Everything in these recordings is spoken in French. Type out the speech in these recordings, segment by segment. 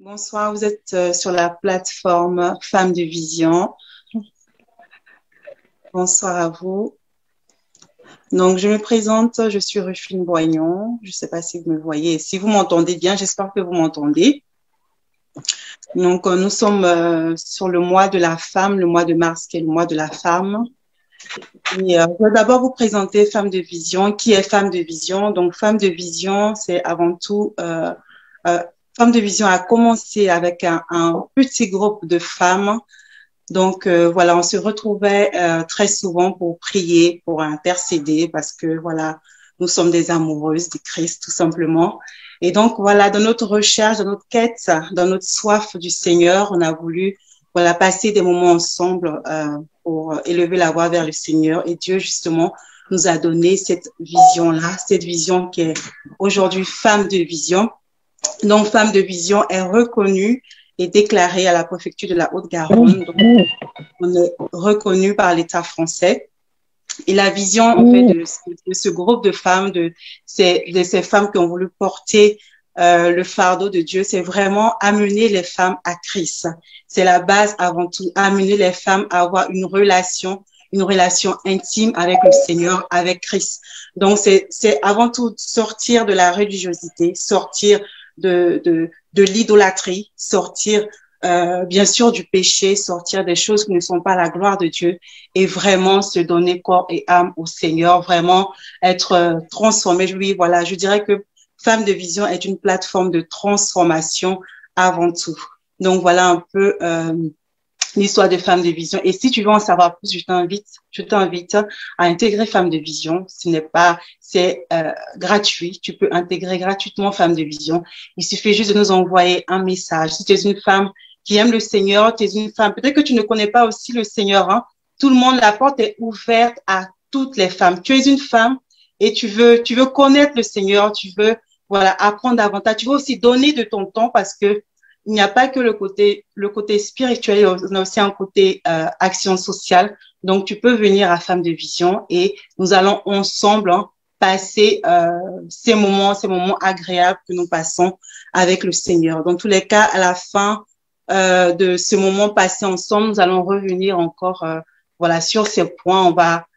Bonsoir, vous êtes sur la plateforme Femmes de Vision. Bonsoir à vous. Donc, je me présente, je suis Rufine Boignon. Je ne sais pas si vous me voyez. Si vous m'entendez bien, j'espère que vous m'entendez. Donc, nous sommes sur le mois de la femme, le mois de mars qui est le mois de la femme. Et, je vais d'abord vous présenter Femmes de Vision. Qui est Femme de Vision? Donc, Femmes de Vision, c'est avant tout... Femmes de Vision a commencé avec un petit groupe de femmes. Donc, voilà, on se retrouvait très souvent pour prier, pour intercéder, parce que, voilà, nous sommes des amoureuses de Christ, tout simplement. Et donc, voilà, dans notre recherche, dans notre quête, dans notre soif du Seigneur, on a voulu, voilà, passer des moments ensemble pour élever la voix vers le Seigneur. Et Dieu, justement, nous a donné cette vision-là, cette vision qui est aujourd'hui Femme de Vision. Donc, Femme de Vision est reconnue et déclarée à la préfecture de la Haute-Garonne. Donc, on est reconnu par l'État français. Et la vision, en fait, de ce groupe de femmes, de ces femmes qui ont voulu porter le fardeau de Dieu, c'est vraiment amener les femmes à Christ. C'est la base avant tout, amener les femmes à avoir une relation intime avec le Seigneur, avec Christ. Donc, c'est avant tout sortir de la religiosité, sortir de l'idolâtrie, sortir bien sûr du péché, sortir des choses qui ne sont pas la gloire de Dieu et vraiment se donner corps et âme au Seigneur, vraiment être transformé. Oui, voilà, je dirais que Femme de Vision est une plateforme de transformation avant tout. Donc voilà un peu l'histoire de Femme de Vision. Et si tu veux en savoir plus, je t'invite à intégrer Femme de Vision. C'est gratuit. Tu peux intégrer gratuitement Femme de Vision. Il suffit juste de nous envoyer un message. Si tu es une femme qui aime le Seigneur, tu es une femme, peut-être que tu ne connais pas aussi le Seigneur, hein. Tout le monde, la porte est ouverte à toutes les femmes. Tu es une femme et tu veux connaître le Seigneur, tu veux, voilà, apprendre davantage. Tu veux aussi donner de ton temps parce que il n'y a pas que le côté spirituel, on a aussi un côté action sociale. Donc, tu peux venir à Femme de Vision et nous allons ensemble passer ces moments agréables que nous passons avec le Seigneur. Dans tous les cas, à la fin de ce moment passé ensemble, nous allons revenir encore voilà, sur ces points. On va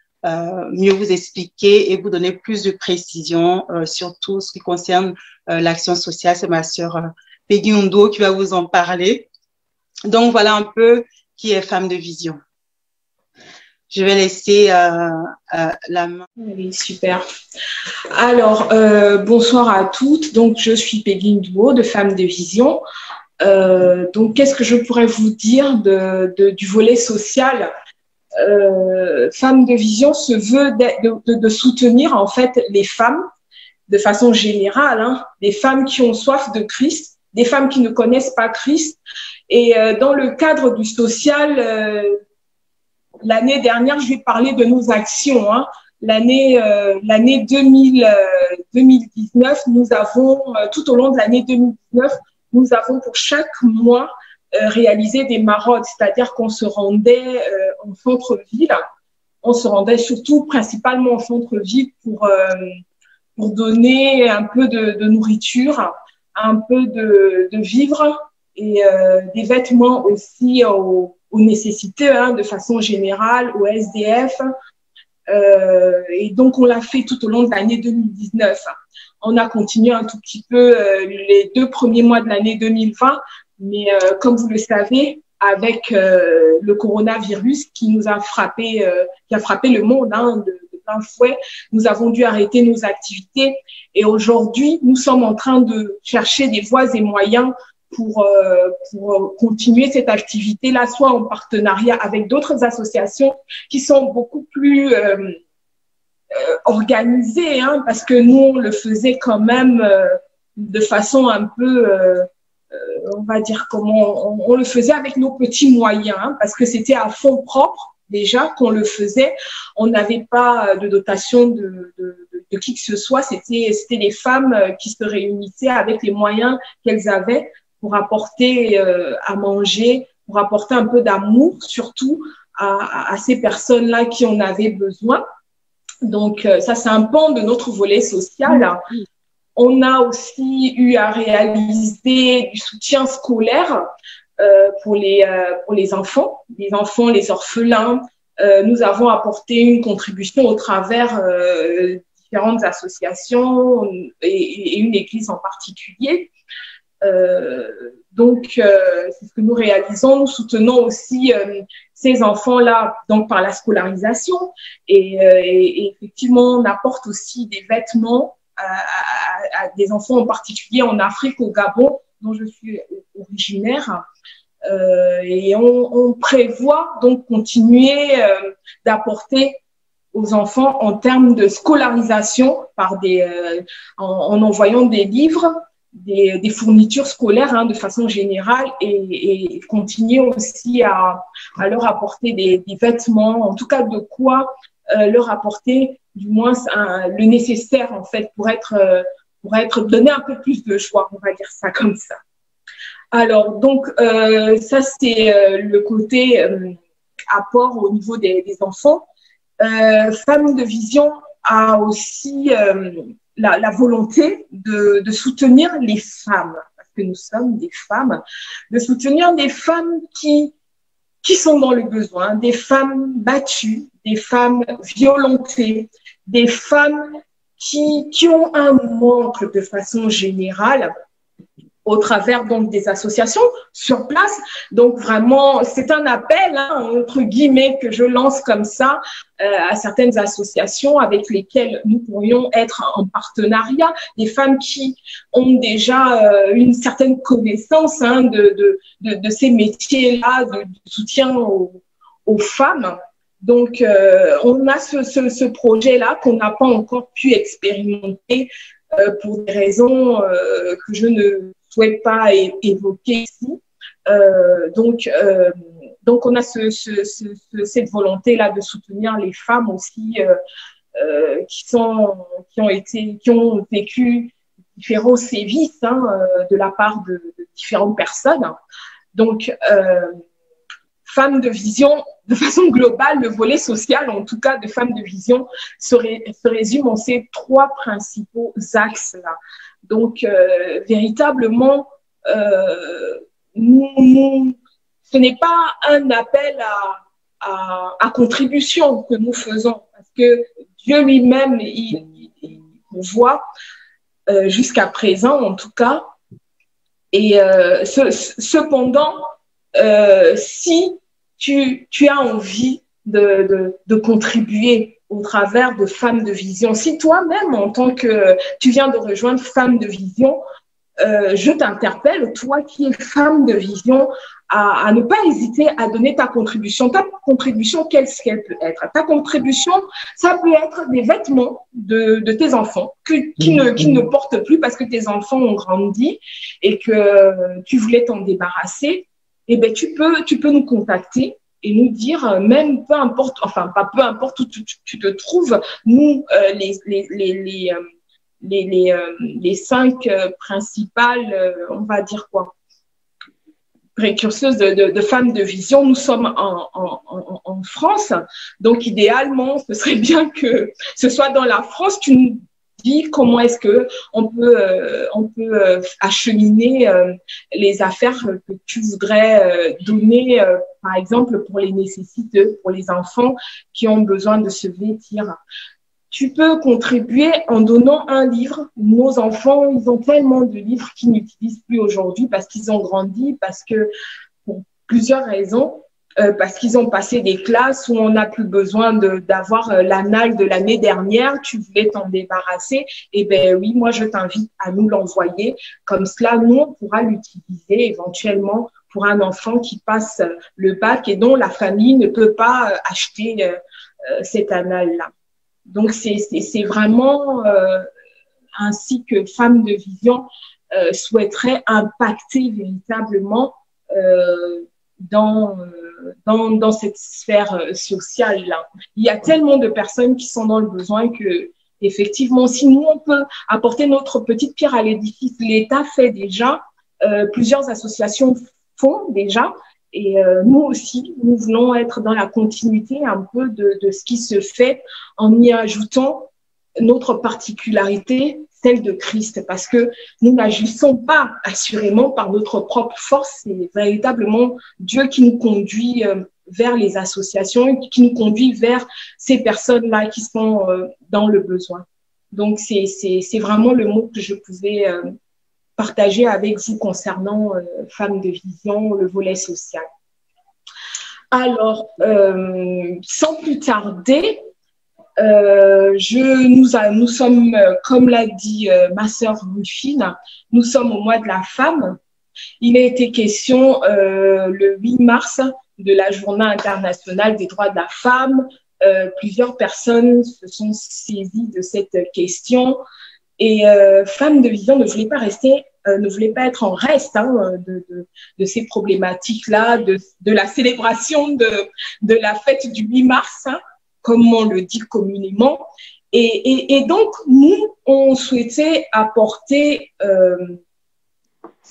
mieux vous expliquer et vous donner plus de précisions sur tout ce qui concerne l'action sociale. C'est ma sœur Peggy Ndo qui va vous en parler. Donc, voilà un peu qui est Femme de Vision. Je vais laisser la main. Oui, super. Alors, bonsoir à toutes. Donc, je suis Peggy Ndo de Femme de Vision. Donc, qu'est-ce que je pourrais vous dire du volet social? Femme de Vision se veut de soutenir en fait les femmes de façon générale, hein, les femmes qui ont soif de Christ, des femmes qui ne connaissent pas Christ. Et dans le cadre du social, l'année dernière, je vais parler de nos actions. Hein. L'année 2019, nous avons, tout au long de l'année 2019, nous avons pour chaque mois réalisé des maraudes, c'est-à-dire qu'on se rendait en centre-ville. On se rendait surtout principalement en centre-ville pour donner un peu de nourriture, un peu de vivres et des vêtements aussi aux nécessités, hein, de façon générale, aux SDF. Et donc, on l'a fait tout au long de l'année 2019. On a continué un tout petit peu les 2 premiers mois de l'année 2020, mais comme vous le savez, avec le coronavirus qui nous a frappé, qui a frappé le monde hein, de plein fouet, nous avons dû arrêter nos activités. Et aujourd'hui, nous sommes en train de chercher des voies et moyens pour continuer cette activité-là, soit en partenariat avec d'autres associations qui sont beaucoup plus organisées, hein, parce que nous, on le faisait quand même de façon un peu, on va dire comment, on le faisait avec nos petits moyens, hein, parce que c'était à fonds propres déjà qu'on le faisait. On n'avait pas de dotation de qui que ce soit. C'était les femmes qui se réunissaient avec les moyens qu'elles avaient pour apporter à manger, pour apporter un peu d'amour, surtout à ces personnes-là qui en avaient besoin. Donc, ça, c'est un pan de notre volet social. On a aussi eu à réaliser du soutien scolaire pour les enfants, les orphelins. Nous avons apporté une contribution au travers différentes associations et une église en particulier. Donc, c'est ce que nous réalisons. Nous soutenons aussi ces enfants-là donc par la scolarisation et effectivement, on apporte aussi des vêtements à des enfants en particulier en Afrique, au Gabon, dont je suis originaire. Et on prévoit donc continuer d'apporter aux enfants en termes de scolarisation en envoyant des livres, des fournitures scolaires de façon générale et continuer aussi à leur apporter des vêtements, en tout cas de quoi leur apporter du moins le nécessaire en fait pour donner un peu plus de choix, on va dire ça comme ça. Alors donc ça c'est le côté apport au niveau des enfants. Femmes de Vision a aussi la volonté de soutenir les femmes, parce que nous sommes des femmes, de soutenir des femmes qui sont dans le besoin, des femmes battues, des femmes violentées, des femmes qui ont un manque de façon générale au travers donc des associations sur place. Donc vraiment, c'est un appel, entre guillemets, que je lance comme ça à certaines associations avec lesquelles nous pourrions être en partenariat, des femmes qui ont déjà une certaine connaissance de ces métiers-là, de soutien aux femmes. Donc, on a ce projet-là qu'on n'a pas encore pu expérimenter pour des raisons que je ne souhaite pas évoquer ici. Donc, on a cette volonté-là de soutenir les femmes aussi qui ont vécu différents sévices de la part de différentes personnes. Donc, Femmes de Vision, de façon globale, le volet social, en tout cas de Femmes de Vision, se résume en ces 3 principaux axes-là. Donc, véritablement, ce n'est pas un appel à contribution que nous faisons, parce que Dieu lui-même, il voit jusqu'à présent, en tout cas. Et cependant, si tu as envie de contribuer au travers de Femmes de Vision, si toi-même, en tant que tu viens de rejoindre Femmes de Vision, je t'interpelle, toi qui es femme de vision, à ne pas hésiter à donner ta contribution. Ta contribution, qu'est-ce qu'elle peut être? Ta contribution, ça peut être des vêtements de tes enfants qui ne portent plus parce que tes enfants ont grandi et que tu voulais t'en débarrasser. Eh bien, tu peux nous contacter et nous dire, même peu importe, enfin, pas peu importe où tu te trouves, nous, les 5 principales, on va dire quoi, précurseuses de Femmes de Vision, nous sommes en France. Donc, idéalement, ce serait bien que ce soit dans la France. Tu nous dis comment est-ce que on peut acheminer les affaires que tu voudrais donner, par exemple, pour les nécessiteux, pour les enfants qui ont besoin de se vêtir. Tu peux contribuer en donnant un livre. Nos enfants, ils ont tellement de livres qu'ils n'utilisent plus aujourd'hui parce qu'ils ont grandi, parce que pour plusieurs raisons, parce qu'ils ont passé des classes où on n'a plus besoin d'avoir l'annale de l'année dernière. Tu voulais t'en débarrasser. Eh bien oui, moi je t'invite à nous l'envoyer. Comme cela, nous, on pourra l'utiliser éventuellement pour un enfant qui passe le bac et dont la famille ne peut pas acheter cette annale-là. Donc, c'est vraiment ainsi que Femmes de Vision souhaiterait impacter véritablement dans cette sphère sociale-là. Il y a tellement de personnes qui sont dans le besoin que, effectivement, si nous, on peut apporter notre petite pierre à l'édifice, l'État fait déjà, plusieurs associations font déjà, et nous aussi, nous voulons être dans la continuité un peu de ce qui se fait en y ajoutant notre particularité, celle de Christ, parce que nous n'agissons pas assurément par notre propre force, c'est véritablement Dieu qui nous conduit vers les associations, qui nous conduit vers ces personnes-là qui sont dans le besoin. Donc, c'est vraiment le mot que je pouvais partager avec vous concernant Femmes de Vision, le volet social. Alors, sans plus tarder, nous sommes, comme l'a dit ma sœur Rufine, nous sommes au mois de la femme. Il a été question le 8 mars de la Journée internationale des droits de la femme. Plusieurs personnes se sont saisies de cette question et Femmes de Vision ne voulait pas rester, ne voulait pas être en reste de ces problématiques-là, de la célébration de la fête du 8 mars, comme on le dit communément. Et donc, nous, on souhaitait apporter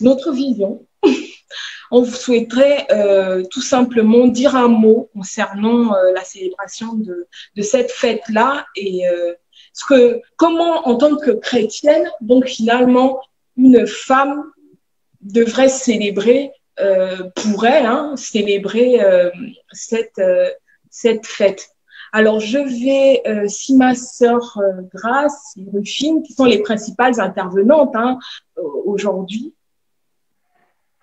notre vision. On souhaiterait tout simplement dire un mot concernant la célébration de cette fête-là et comment, en tant que chrétienne, donc finalement, une femme devrait célébrer pour elle, célébrer cette fête. Alors, je vais, si ma sœur Grace et Rufine, qui sont les principales intervenantes aujourd'hui,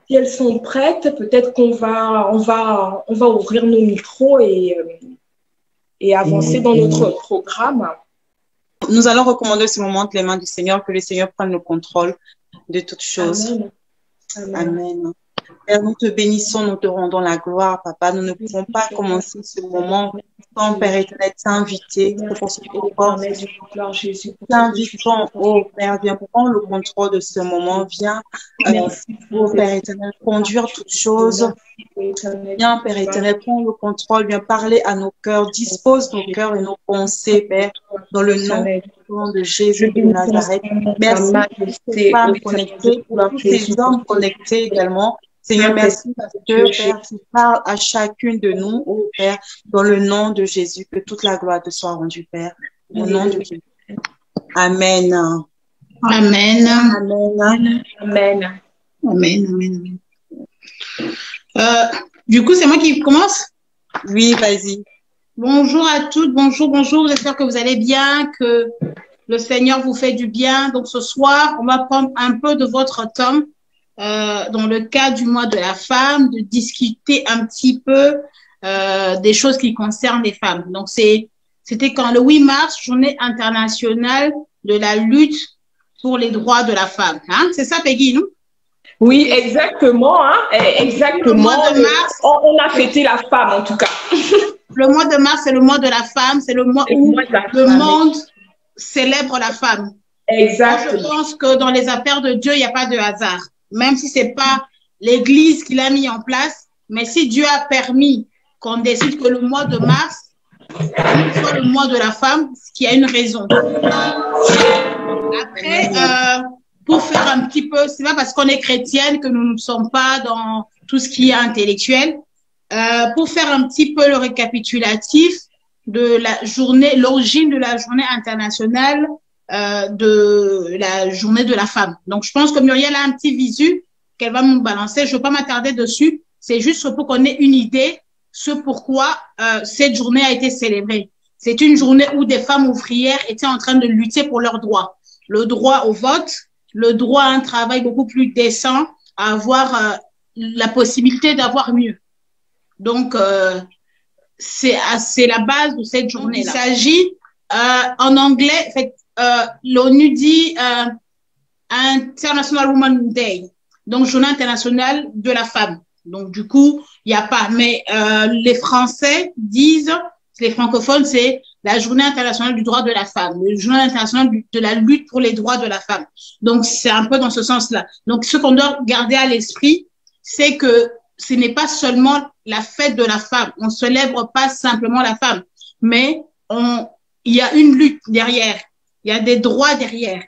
si elles sont prêtes, peut-être qu'on va ouvrir nos micros et avancer dans notre programme. Nous allons recommander ce moment entre les mains du Seigneur, que le Seigneur prenne le contrôle de toutes choses. Amen. Amen. Amen. Père, nous te bénissons, nous te rendons la gloire, Papa. Nous ne pouvons pas commencer ce moment sans, Père éternel, t'inviter pour ce corps. T'invitons, oh Père, viens prendre le contrôle de ce moment. Viens, oh Père éternel, conduire toutes choses. Viens, Père éternel, prends le contrôle. Viens parler à nos cœurs. Dispose nos cœurs et nos pensées, Père, dans le nom de Jésus de Nazareth. Merci pour ces femmes connectées, pour tous ces hommes connectés également. Seigneur, merci parce que, Père, tu parles à chacune de nous, oh Père, dans le nom de Jésus, que toute la gloire te soit rendue, Père. Au nom de Jésus. Amen. Amen. Amen. Amen. Amen. Du coup, c'est moi qui commence? Oui, vas-y. Bonjour à toutes, bonjour. J'espère que vous allez bien, que le Seigneur vous fait du bien. Donc, ce soir, on va prendre un peu de votre temps dans le cadre du mois de la femme, de discuter un petit peu des choses qui concernent les femmes. Donc, c'était quand le 8 mars, journée internationale de la lutte pour les droits de la femme. Hein? C'est ça, Peggy, non? Oui, exactement. Exactement. Le mois de mars, on a fêté la femme, en tout cas. Le mois de mars, c'est le mois de la femme. C'est le mois où le monde célèbre la femme. Exactement. Je pense que dans les affaires de Dieu, il n'y a pas de hasard. Même si c'est pas l'Église qui l'a mis en place, mais si Dieu a permis qu'on décide que le mois de mars soit le mois de la femme, c'est qu'il y a une raison. Après, pour faire un petit peu, c'est pas parce qu'on est chrétienne que nous ne sommes pas dans tout ce qui est intellectuel. Pour faire un petit peu le récapitulatif de la journée, l'origine de la journée internationale de la journée de la femme. Donc, je pense que Muriel a un petit visu qu'elle va nous balancer. Je ne veux pas m'attarder dessus. C'est juste pour qu'on ait une idée ce pourquoi cette journée a été célébrée. C'est une journée où des femmes ouvrières étaient en train de lutter pour leurs droits. Le droit au vote, le droit à un travail beaucoup plus décent, à avoir la possibilité d'avoir mieux. Donc, c'est la base de cette journée-là. Il s'agit, en anglais, l'ONU dit International Women's Day, donc Journée internationale de la femme. Donc, du coup, il n'y a pas. Mais les Français disent, les francophones, c'est la Journée internationale du droit de la femme, la Journée internationale de la lutte pour les droits de la femme. Donc, c'est un peu dans ce sens-là. Donc, ce qu'on doit garder à l'esprit, c'est que ce n'est pas seulement la fête de la femme. On ne célèbre pas simplement la femme, mais il y a une lutte derrière. Il y a des droits derrière.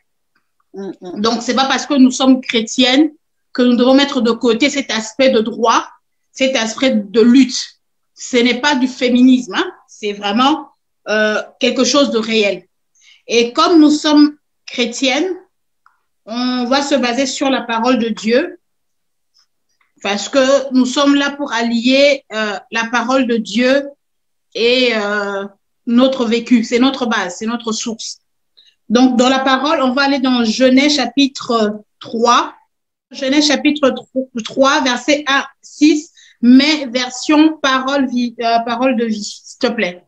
Donc, c'est pas parce que nous sommes chrétiennes que nous devons mettre de côté cet aspect de droit, cet aspect de lutte. Ce n'est pas du féminisme, hein? C'est vraiment quelque chose de réel. Et comme nous sommes chrétiennes, on va se baser sur la parole de Dieu parce que nous sommes là pour allier la parole de Dieu et notre vécu. C'est notre base, c'est notre source. Donc, dans la parole, on va aller dans Genèse chapitre 3. Genèse chapitre 3, verset 1 à 6, mais version parole de vie, s'il te plaît.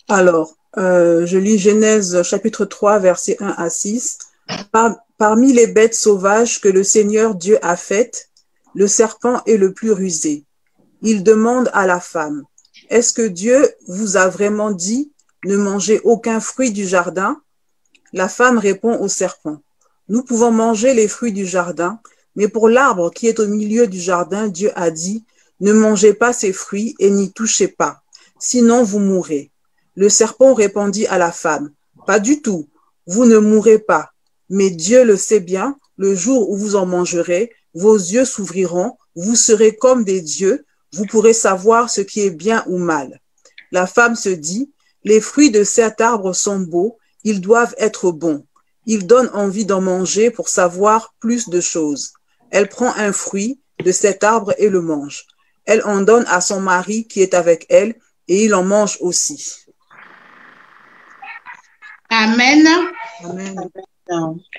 Alors, je lis Genèse chapitre 3, verset 1 à 6. Parmi les bêtes sauvages que le Seigneur Dieu a faites, le serpent est le plus rusé. Il demande à la femme, « Est-ce que Dieu vous a vraiment dit, ne mangez aucun fruit du jardin ?» La femme répond au serpent, « Nous pouvons manger les fruits du jardin, mais pour l'arbre qui est au milieu du jardin, Dieu a dit, ne mangez pas ses fruits et n'y touchez pas, sinon vous mourrez. » Le serpent répondit à la femme, « Pas du tout, vous ne mourrez pas, mais Dieu le sait bien, le jour où vous en mangerez, vos yeux s'ouvriront, vous serez comme des dieux, vous pourrez savoir ce qui est bien ou mal. » La femme se dit, « Les fruits de cet arbre sont beaux, ils doivent être bons. Ils donnent envie d'en manger pour savoir plus de choses. » Elle prend un fruit de cet arbre et le mange. Elle en donne à son mari qui est avec elle et il en mange aussi. Amen. Amen.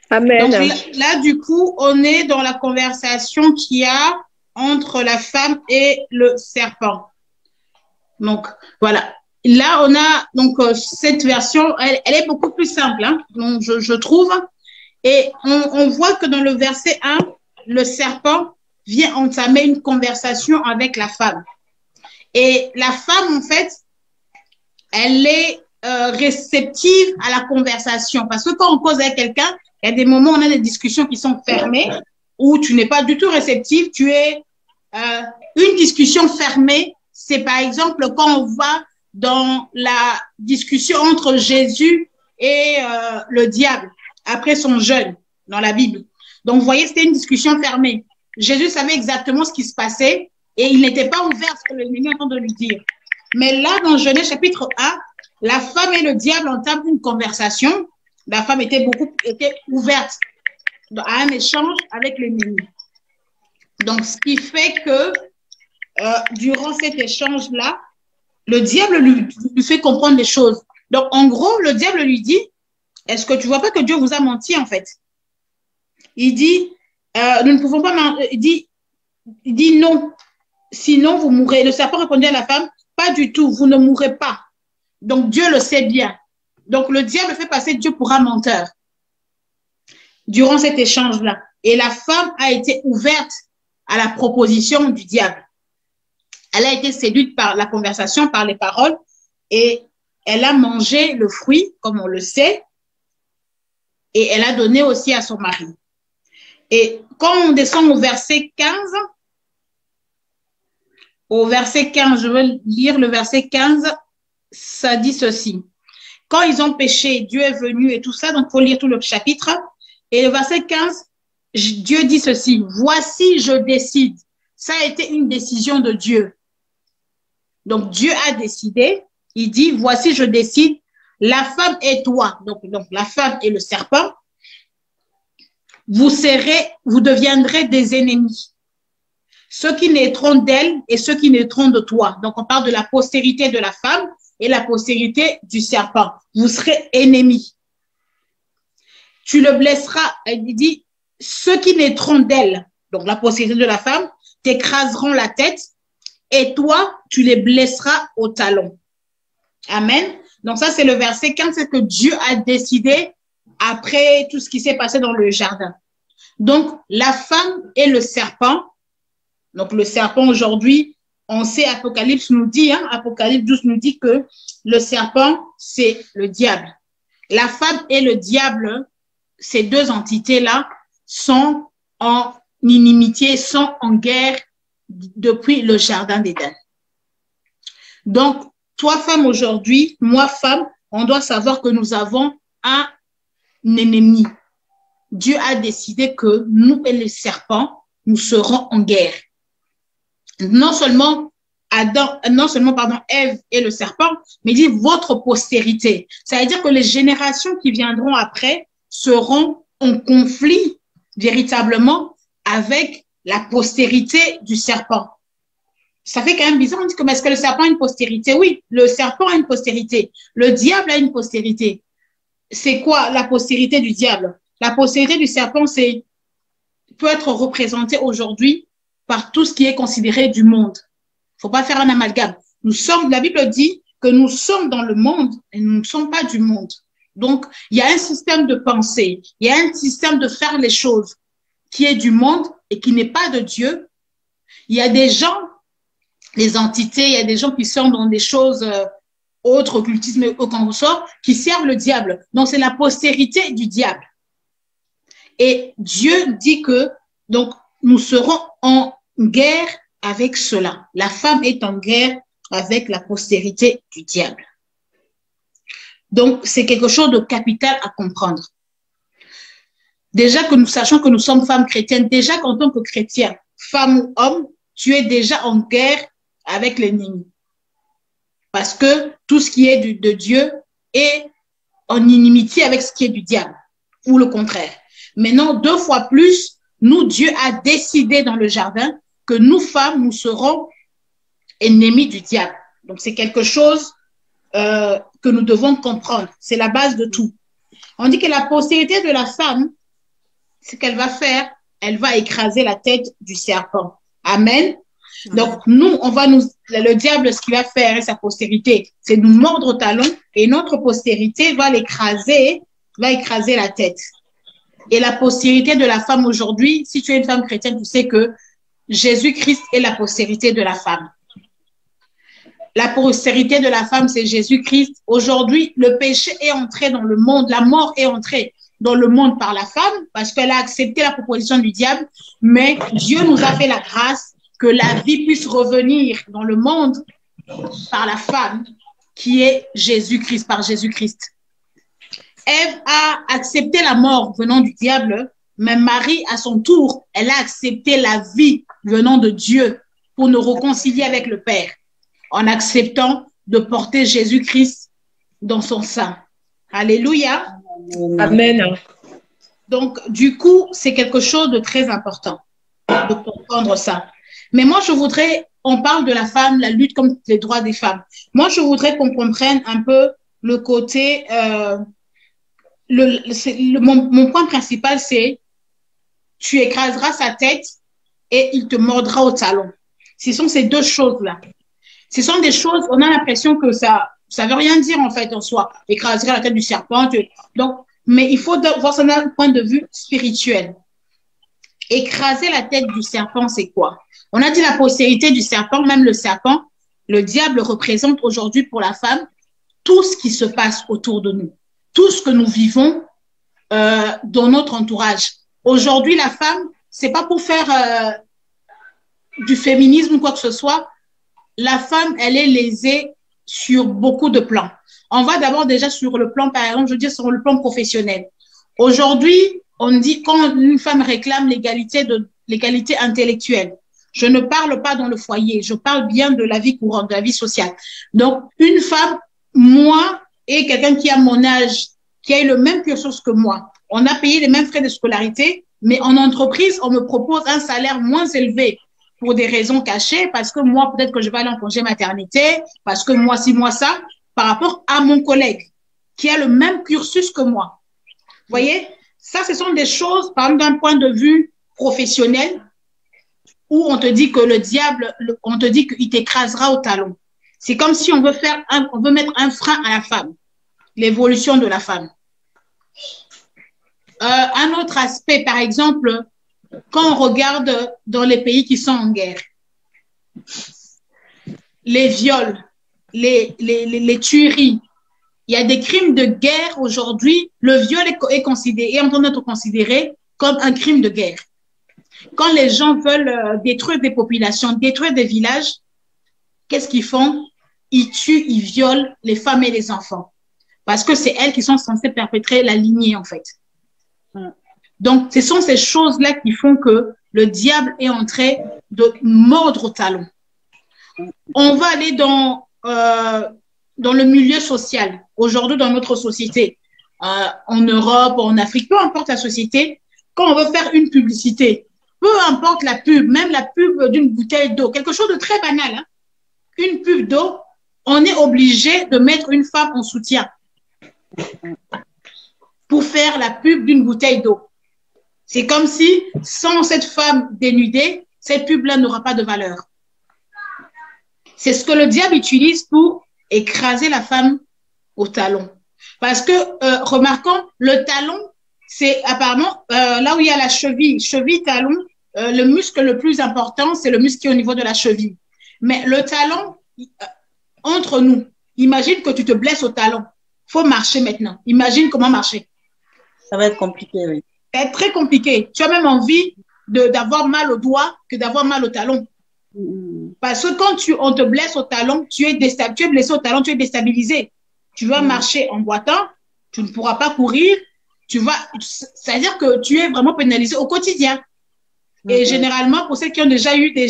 Amen. Donc là, du coup, on est dans la conversation qu'il y a entre la femme et le serpent. Donc, voilà. Là, on a donc cette version, elle est beaucoup plus simple, hein, donc je trouve. Et on voit que dans le verset 1, le serpent vient entamer une conversation avec la femme. Et la femme, en fait, elle est réceptive à la conversation. Parce que quand on cause avec quelqu'un, il y a des moments où on a des discussions qui sont fermées, où tu n'es pas du tout réceptive, tu es une discussion fermée. C'est par exemple quand on va dans la discussion entre Jésus et le diable après son jeûne dans la Bible. Donc, vous voyez, c'était une discussion fermée. Jésus savait exactement ce qui se passait et il n'était pas ouvert à ce que l'ennemi est en train de lui dire. Mais là, dans Genèse chapitre 1, la femme et le diable entament une conversation. La femme était ouverte à un échange avec l'ennemi. Donc, ce qui fait que durant cet échange-là, le diable lui fait comprendre des choses. Donc, en gros, le diable lui dit, est-ce que tu vois pas que Dieu vous a menti, en fait? Il dit, nous ne pouvons pas, il dit non, sinon vous mourrez. Le serpent répondit à la femme, pas du tout, vous ne mourrez pas. Donc, Dieu le sait bien. Donc, le diable fait passer Dieu pour un menteur durant cet échange-là. Et la femme a été ouverte à la proposition du diable. Elle a été séduite par la conversation, par les paroles, et elle a mangé le fruit, comme on le sait, et elle a donné aussi à son mari. Et quand on descend au verset 15, je veux lire le verset 15, ça dit ceci. Quand ils ont péché, Dieu est venu et tout ça, donc il faut lire tout le chapitre. Et le verset 15, Dieu dit ceci, voici, je décide. Ça a été une décision de Dieu. Donc, Dieu a décidé, il dit, voici, je décide, la femme et toi, donc la femme et le serpent, vous deviendrez des ennemis. Ceux qui naîtront d'elle et ceux qui naîtront de toi. Donc, on parle de la postérité de la femme et la postérité du serpent. Vous serez ennemis. Tu le blesseras, il dit, ceux qui naîtront d'elle, donc la postérité de la femme, t'écraseront la tête et toi, tu les blesseras au talon. Amen. Donc ça, c'est le verset 15, c'est que Dieu a décidé après tout ce qui s'est passé dans le jardin. Donc, la femme et le serpent, donc le serpent aujourd'hui, on sait, Apocalypse nous dit, Apocalypse 12 nous dit que le serpent, c'est le diable. La femme et le diable, ces deux entités-là, sont en inimitié, sont en guerre depuis le jardin d'Éden. Donc, toi, femme, aujourd'hui, moi, femme, on doit savoir que nous avons un ennemi. Dieu a décidé que nous et les serpents, nous serons en guerre. Non seulement Ève et le serpent, mais il dit votre postérité. Ça veut dire que les générations qui viendront après seront en conflit véritablement avec la postérité du serpent. Ça fait quand même bizarre, on dit que est-ce que le serpent a une postérité? Oui, le serpent a une postérité. Le diable a une postérité. C'est quoi la postérité du diable? La postérité du serpent, peut être représentée aujourd'hui par tout ce qui est considéré du monde. Faut pas faire un amalgame. La Bible dit que nous sommes dans le monde et nous ne sommes pas du monde. Donc, il y a un système de pensée, il y a un système de faire les choses qui est du monde et qui n'est pas de Dieu. Il y a des gens, les entités, il y a des gens qui sont dans des choses autres, occultisme au consort, qui servent le diable. Donc, c'est la postérité du diable. Et Dieu dit que, donc, nous serons en guerre avec cela. La femme est en guerre avec la postérité du diable. Donc, c'est quelque chose de capital à comprendre. Déjà que nous sachions que nous sommes femmes chrétiennes, déjà qu'en tant que chrétien, femme ou homme, tu es déjà en guerre avec l'ennemi. Parce que tout ce qui est de Dieu est en inimitié avec ce qui est du diable, ou le contraire. Maintenant, 2 fois plus, Dieu a décidé dans le jardin que nous, femmes, nous serons ennemis du diable. Donc, c'est quelque chose que nous devons comprendre. C'est la base de tout. On dit que la postérité de la femme, ce qu'elle va faire, elle va écraser la tête du serpent. Amen. Donc, le diable, ce qu'il va faire, et sa postérité, c'est nous mordre au talon et notre postérité va écraser la tête. Et la postérité de la femme aujourd'hui, si tu es une femme chrétienne, tu sais que Jésus-Christ est la postérité de la femme. La postérité de la femme, c'est Jésus-Christ. Aujourd'hui, le péché est entré dans le monde, la mort est entrée dans le monde par la femme parce qu'elle a accepté la proposition du diable, mais Dieu nous a fait la grâce que la vie puisse revenir dans le monde par la femme qui est Jésus-Christ, par Jésus-Christ. Ève a accepté la mort venant du diable, mais Marie, à son tour, elle a accepté la vie venant de Dieu pour nous réconcilier avec le Père en acceptant de porter Jésus-Christ dans son sein. Alléluia. Amen. Donc, du coup, c'est quelque chose de très important de comprendre ça. Mais moi, on parle de la femme, la lutte contre les droits des femmes. Moi, je voudrais qu'on comprenne un peu le côté, mon point principal, c'est tu écraseras sa tête et il te mordra au talon. Ce sont ces 2 choses-là. Ce sont des choses, on a l'impression que ça veut rien dire en fait en soi. Écraser la tête du serpent. Donc, mais il faut voir ça d'un point de vue spirituel. Écraser la tête du serpent, c'est quoi? On a dit la postérité du serpent, même le serpent, le diable représente aujourd'hui pour la femme tout ce qui se passe autour de nous, tout ce que nous vivons dans notre entourage. Aujourd'hui, la femme, c'est pas pour faire du féminisme ou quoi que ce soit. La femme, elle est lésée sur beaucoup de plans. On va d'abord déjà sur le plan, par exemple, je veux dire sur le plan professionnel. Aujourd'hui, on dit quand une femme réclame l'égalité intellectuelle, je ne parle pas dans le foyer, je parle bien de la vie courante, de la vie sociale. Donc, une femme, moi et quelqu'un qui a mon âge, qui a eu le même cursus que moi, on a payé les mêmes frais de scolarité, mais en entreprise, on me propose un salaire moins élevé pour des raisons cachées, parce que moi, peut-être que je vais aller en congé maternité, parce que moi, si moi, ça, par rapport à mon collègue qui a le même cursus que moi. Vous voyez, ça, ce sont des choses, par exemple, d'un point de vue professionnel, où on te dit que le diable, on te dit qu'il t'écrasera au talon. C'est comme si on veut mettre un frein à la femme, l'évolution de la femme. Un autre aspect, par exemple, quand on regarde dans les pays qui sont en guerre, les viols, les tueries, il y a des crimes de guerre aujourd'hui. Le viol est considéré, est en train d'être considéré comme un crime de guerre. Quand les gens veulent détruire des populations, détruire des villages, qu'est-ce qu'ils font? Ils tuent, ils violent les femmes et les enfants. Parce que c'est elles qui sont censées perpétrer la lignée, en fait. Donc, ce sont ces choses-là qui font que le diable est en train de mordre au talon. On va aller dans le milieu social. Aujourd'hui, dans notre société, en Europe, en Afrique, peu importe la société, quand on veut faire une publicité, peu importe la pub, même la pub d'une bouteille d'eau, quelque chose de très banal, hein, une pub d'eau, on est obligé de mettre une femme en soutien pour faire la pub d'une bouteille d'eau. C'est comme si, sans cette femme dénudée, cette pub-là n'aura pas de valeur. C'est ce que le diable utilise pour écraser la femme au talon. Parce que, remarquons, le talon, c'est apparemment là où il y a la cheville, talon, le muscle le plus important, c'est le muscle qui est au niveau de la cheville. Mais le talon, entre nous, imagine que tu te blesses au talon. Faut marcher maintenant. Imagine comment marcher. Ça va être compliqué, oui. Ça va être très compliqué. Tu as même envie d'avoir mal au doigt que d'avoir mal au talon. Parce que quand on te blesse au talon, tu es blessé au talon, tu es déstabilisé. Tu vas marcher en boitant, tu ne pourras pas courir, c'est-à-dire que tu es vraiment pénalisé au quotidien. Et généralement, pour ceux qui ont déjà eu des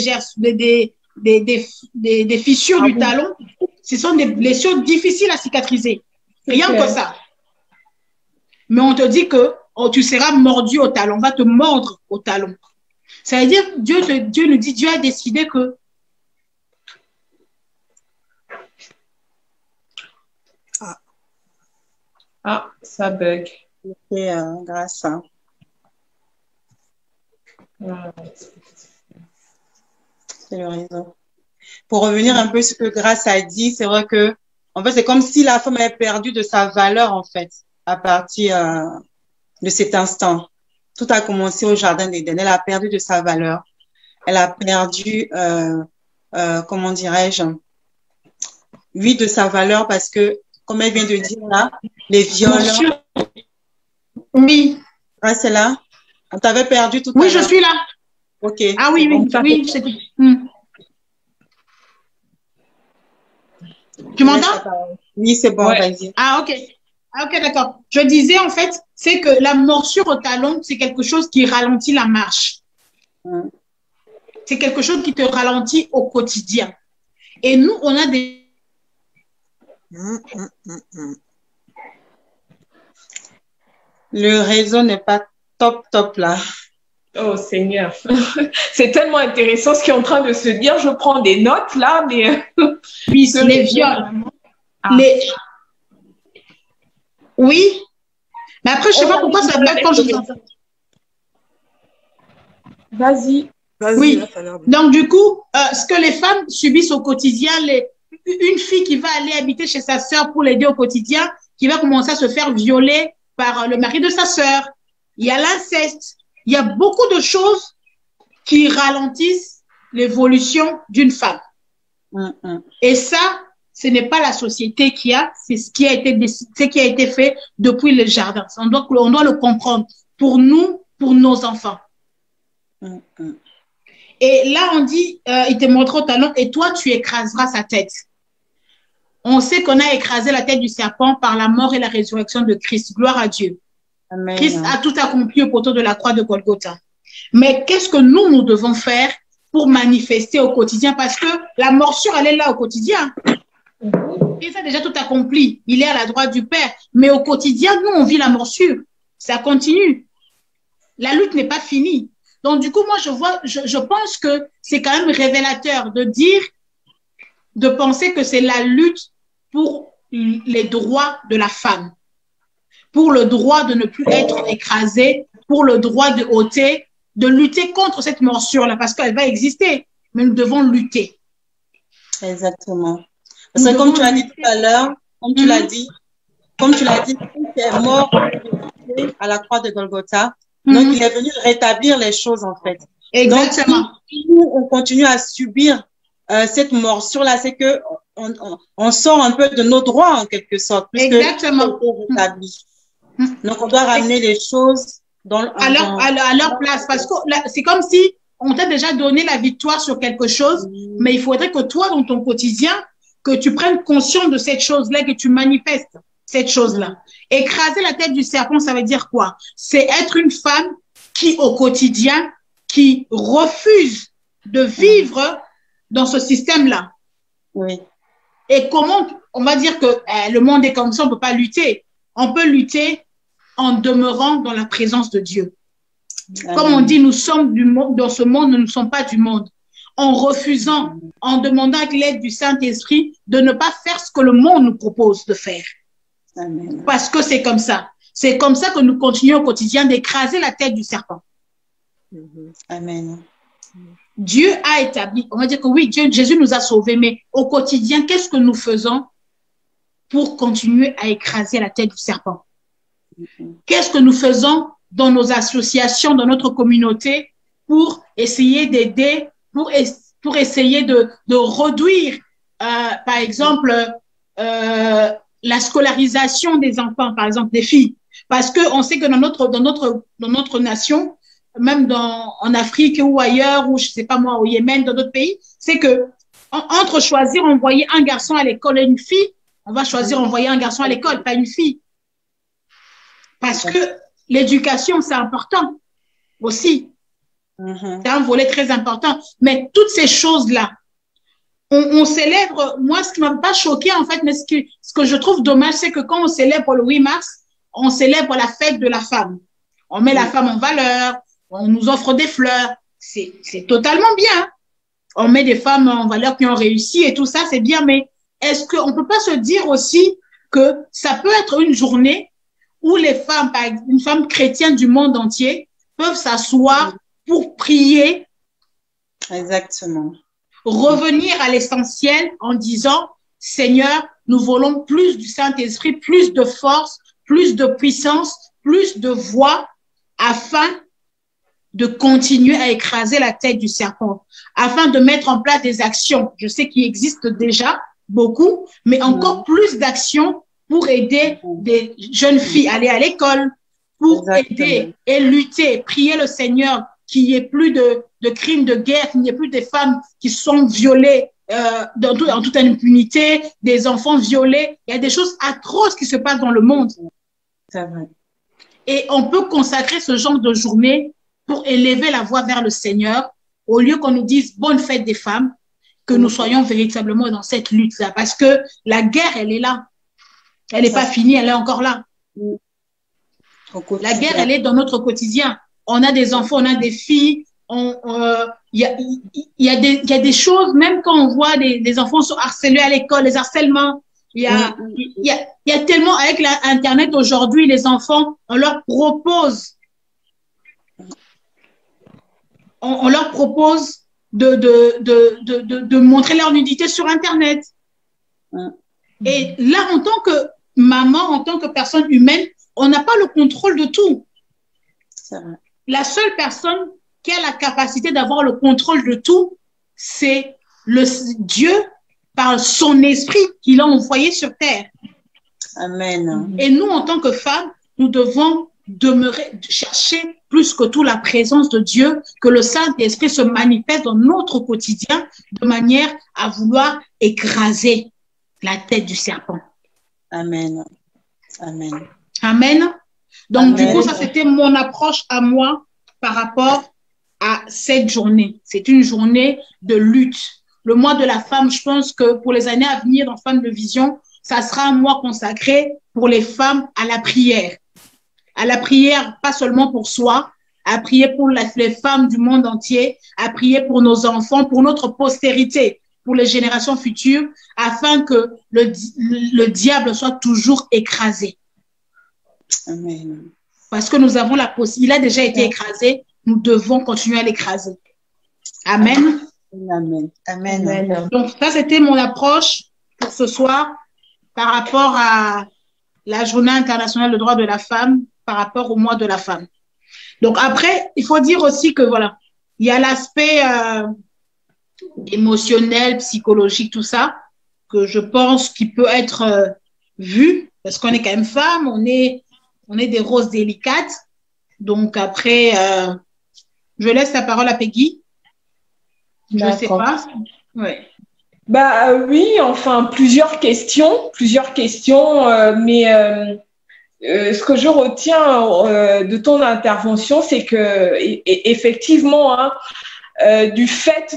fissures du talon, ce sont des blessures difficiles à cicatriser. Rien que ça. Mais on te dit que tu seras mordu au talon, on va te mordre au talon. Ça veut dire, Dieu nous dit, Dieu a décidé que ça bug. Grâce à... C'est le réseau. Pour revenir un peu sur ce que Grâce a dit, c'est vrai que, en fait, c'est comme si la femme avait perdu de sa valeur, en fait, à partir de cet instant. Tout a commencé au jardin d'Éden. Elle a perdu de sa valeur. Elle a perdu, comment dirais-je, oui, de sa valeur parce que, comme elle vient de dire là, les viols. Oui. Ah, c'est là? On t'avait perdu tout à l'heure. Oui, je suis là. OK. Ah oui, oui, oui. Tu m'entends? Oui, c'est bon, vas-y. Ah, OK. Ah, OK, d'accord. Je disais, en fait, c'est que la morsure au talon, c'est quelque chose qui ralentit la marche. C'est quelque chose qui te ralentit au quotidien. Et nous, on a des... Le réseau n'est pas top là. Oh Seigneur, c'est tellement intéressant ce qui est en train de se dire. Je prends des notes là, mais... Oui, c'est les viols. Oui, mais après, je ne sais pas pourquoi ça bug quand je vous entends. Vas-y. Oui, donc du coup, ce que les femmes subissent au quotidien, une fille qui va aller habiter chez sa sœur pour l'aider au quotidien, qui va commencer à se faire violer par le mari de sa sœur. Il y a l'inceste. Il y a beaucoup de choses qui ralentissent l'évolution d'une femme. Et ça, ce n'est pas la société c'est ce qui a été fait depuis le jardin. On doit le comprendre pour nous, pour nos enfants. Et là, on dit, il te montre au talon et toi, tu écraseras sa tête. On sait qu'on a écrasé la tête du serpent par la mort et la résurrection de Christ. Gloire à Dieu. Amen. Christ a tout accompli au poteau de la croix de Golgotha. Mais qu'est-ce que nous devons faire pour manifester au quotidien? Parce que la morsure, elle est là au quotidien. Christ a déjà tout accompli. Il est à la droite du Père. Mais au quotidien, nous, on vit la morsure. Ça continue. La lutte n'est pas finie. Donc, du coup, moi, je pense que c'est quand même révélateur de penser que c'est la lutte pour les droits de la femme, pour le droit de ne plus être écrasée, pour le droit de ôter, de lutter contre cette morsure-là, parce qu'elle va exister, mais nous devons lutter. Exactement. Parce que comme tu as dit tout à l'heure, comme tu l'as dit, il est mort à la croix de Golgotha. Donc, il est venu rétablir les choses, en fait. Exactement. Donc, si nous, on continue à subir cette morsure-là, c'est que on sort un peu de nos droits, en quelque sorte. Exactement. Donc, on doit ramener les choses à leur place. Parce que c'est comme si on t'a déjà donné la victoire sur quelque chose, mais il faudrait que toi, dans ton quotidien, que tu prennes conscience de cette chose-là, que tu manifestes cette chose-là. Écraser la tête du serpent, ça veut dire quoi? C'est être une femme qui, au quotidien, qui refuse de vivre dans ce système-là. Oui. Et comment, on va dire que le monde est comme ça, on ne peut pas lutter. on peut lutter en demeurant dans la présence de Dieu. Amen. Comme on dit, nous sommes du monde, dans ce monde, nous ne sommes pas du monde. En refusant, en demandant avec l'aide du Saint-Esprit de ne pas faire ce que le monde nous propose de faire. Amen. Parce que c'est comme ça. C'est comme ça que nous continuons au quotidien d'écraser la tête du serpent. Amen. Dieu a établi, on va dire que oui, Jésus nous a sauvés, mais au quotidien, qu'est-ce que nous faisons pour continuer à écraser la tête du serpent? Qu'est-ce que nous faisons dans nos associations, dans notre communauté, pour essayer d'aider, pour essayer de réduire, par exemple, la scolarisation des enfants, par exemple, des filles. Parce qu'on sait que dans notre nation, même en Afrique ou ailleurs, ou je sais pas moi, au Yémen, dans d'autres pays, c'est que entre choisir envoyer un garçon à l'école et une fille, on va choisir envoyer un garçon à l'école, pas une fille. Parce que l'éducation, c'est important aussi. C'est un volet très important. Mais toutes ces choses-là, on célèbre, moi, ce qui m'a pas choqué, en fait, mais ce que je trouve dommage, c'est que quand on célèbre le 8 mars, on célèbre la fête de la femme. On met la femme en valeur, on nous offre des fleurs. C'est totalement bien. On met des femmes en valeur qui ont réussi et tout ça, c'est bien. Mais est-ce qu'on peut pas se dire aussi que ça peut être une journée où les femmes, par exemple, une femme chrétienne du monde entier, peuvent s'asseoir pour prier. Exactement. Revenir à l'essentiel en disant, Seigneur, nous voulons plus du Saint-Esprit, plus de force, plus de puissance, plus de voix, afin de continuer à écraser la tête du serpent, afin de mettre en place des actions. Je sais qu'il existe déjà beaucoup, mais encore plus d'actions pour aider des jeunes filles à aller à l'école, pour aider et lutter, prier le Seigneur qu'il n'y ait plus de crimes de guerre, qu'il n'y ait plus de femmes qui sont violées en toute impunité, des enfants violés. Il y a des choses atroces qui se passent dans le monde. C'est vrai. Et on peut consacrer ce genre de journée pour élever la voix vers le Seigneur, au lieu qu'on nous dise bonne fête des femmes, que nous soyons véritablement dans cette lutte-là. Parce que la guerre, elle est là. Elle n'est pas finie, elle est encore là. La guerre, elle est dans notre quotidien. On a des enfants, on a des filles, il y a des choses, même quand on voit des enfants sont harcelés à l'école, les harcèlements, il y a tellement, avec Internet aujourd'hui, les enfants, on leur propose de montrer leur nudité sur Internet. Et là, en tant que maman, en tant que personne humaine, on n'a pas le contrôle de tout. C'est vrai. La seule personne qui a la capacité d'avoir le contrôle de tout, c'est Dieu par son esprit qu'il a envoyé sur terre. Amen. Et nous, en tant que femmes, nous devons chercher plus que tout la présence de Dieu, que le Saint-Esprit se manifeste dans notre quotidien de manière à vouloir écraser la tête du serpent. Amen. Amen. Amen. Donc, Amen. Du coup, ça, c'était mon approche à moi par rapport à cette journée. C'est une journée de lutte. Le mois de la femme, je pense que pour les années à venir dans Femmes de Vision, ça sera un mois consacré pour les femmes à la prière. À la prière, pas seulement pour soi, à prier pour les femmes du monde entier, à prier pour nos enfants, pour notre postérité, pour les générations futures, afin que le diable soit toujours écrasé. Amen. Parce que nous avons la possibilité, il a déjà été écrasé, nous devons continuer à l'écraser. Amen. Amen. Amen. Amen. Donc, ça, c'était mon approche pour ce soir par rapport à la Journée internationale des droits de la femme, par rapport au mois de la femme. Donc, après, il faut dire aussi que, voilà, il y a l'aspect émotionnel, psychologique, tout ça, que je pense qu'il peut être vu, parce qu'on est quand même femme, on est des roses délicates. Donc, après, je laisse la parole à Peggy. Je ne sais pas. Ouais. Bah oui, enfin plusieurs questions, mais ce que je retiens de ton intervention, c'est que effectivement, hein, du fait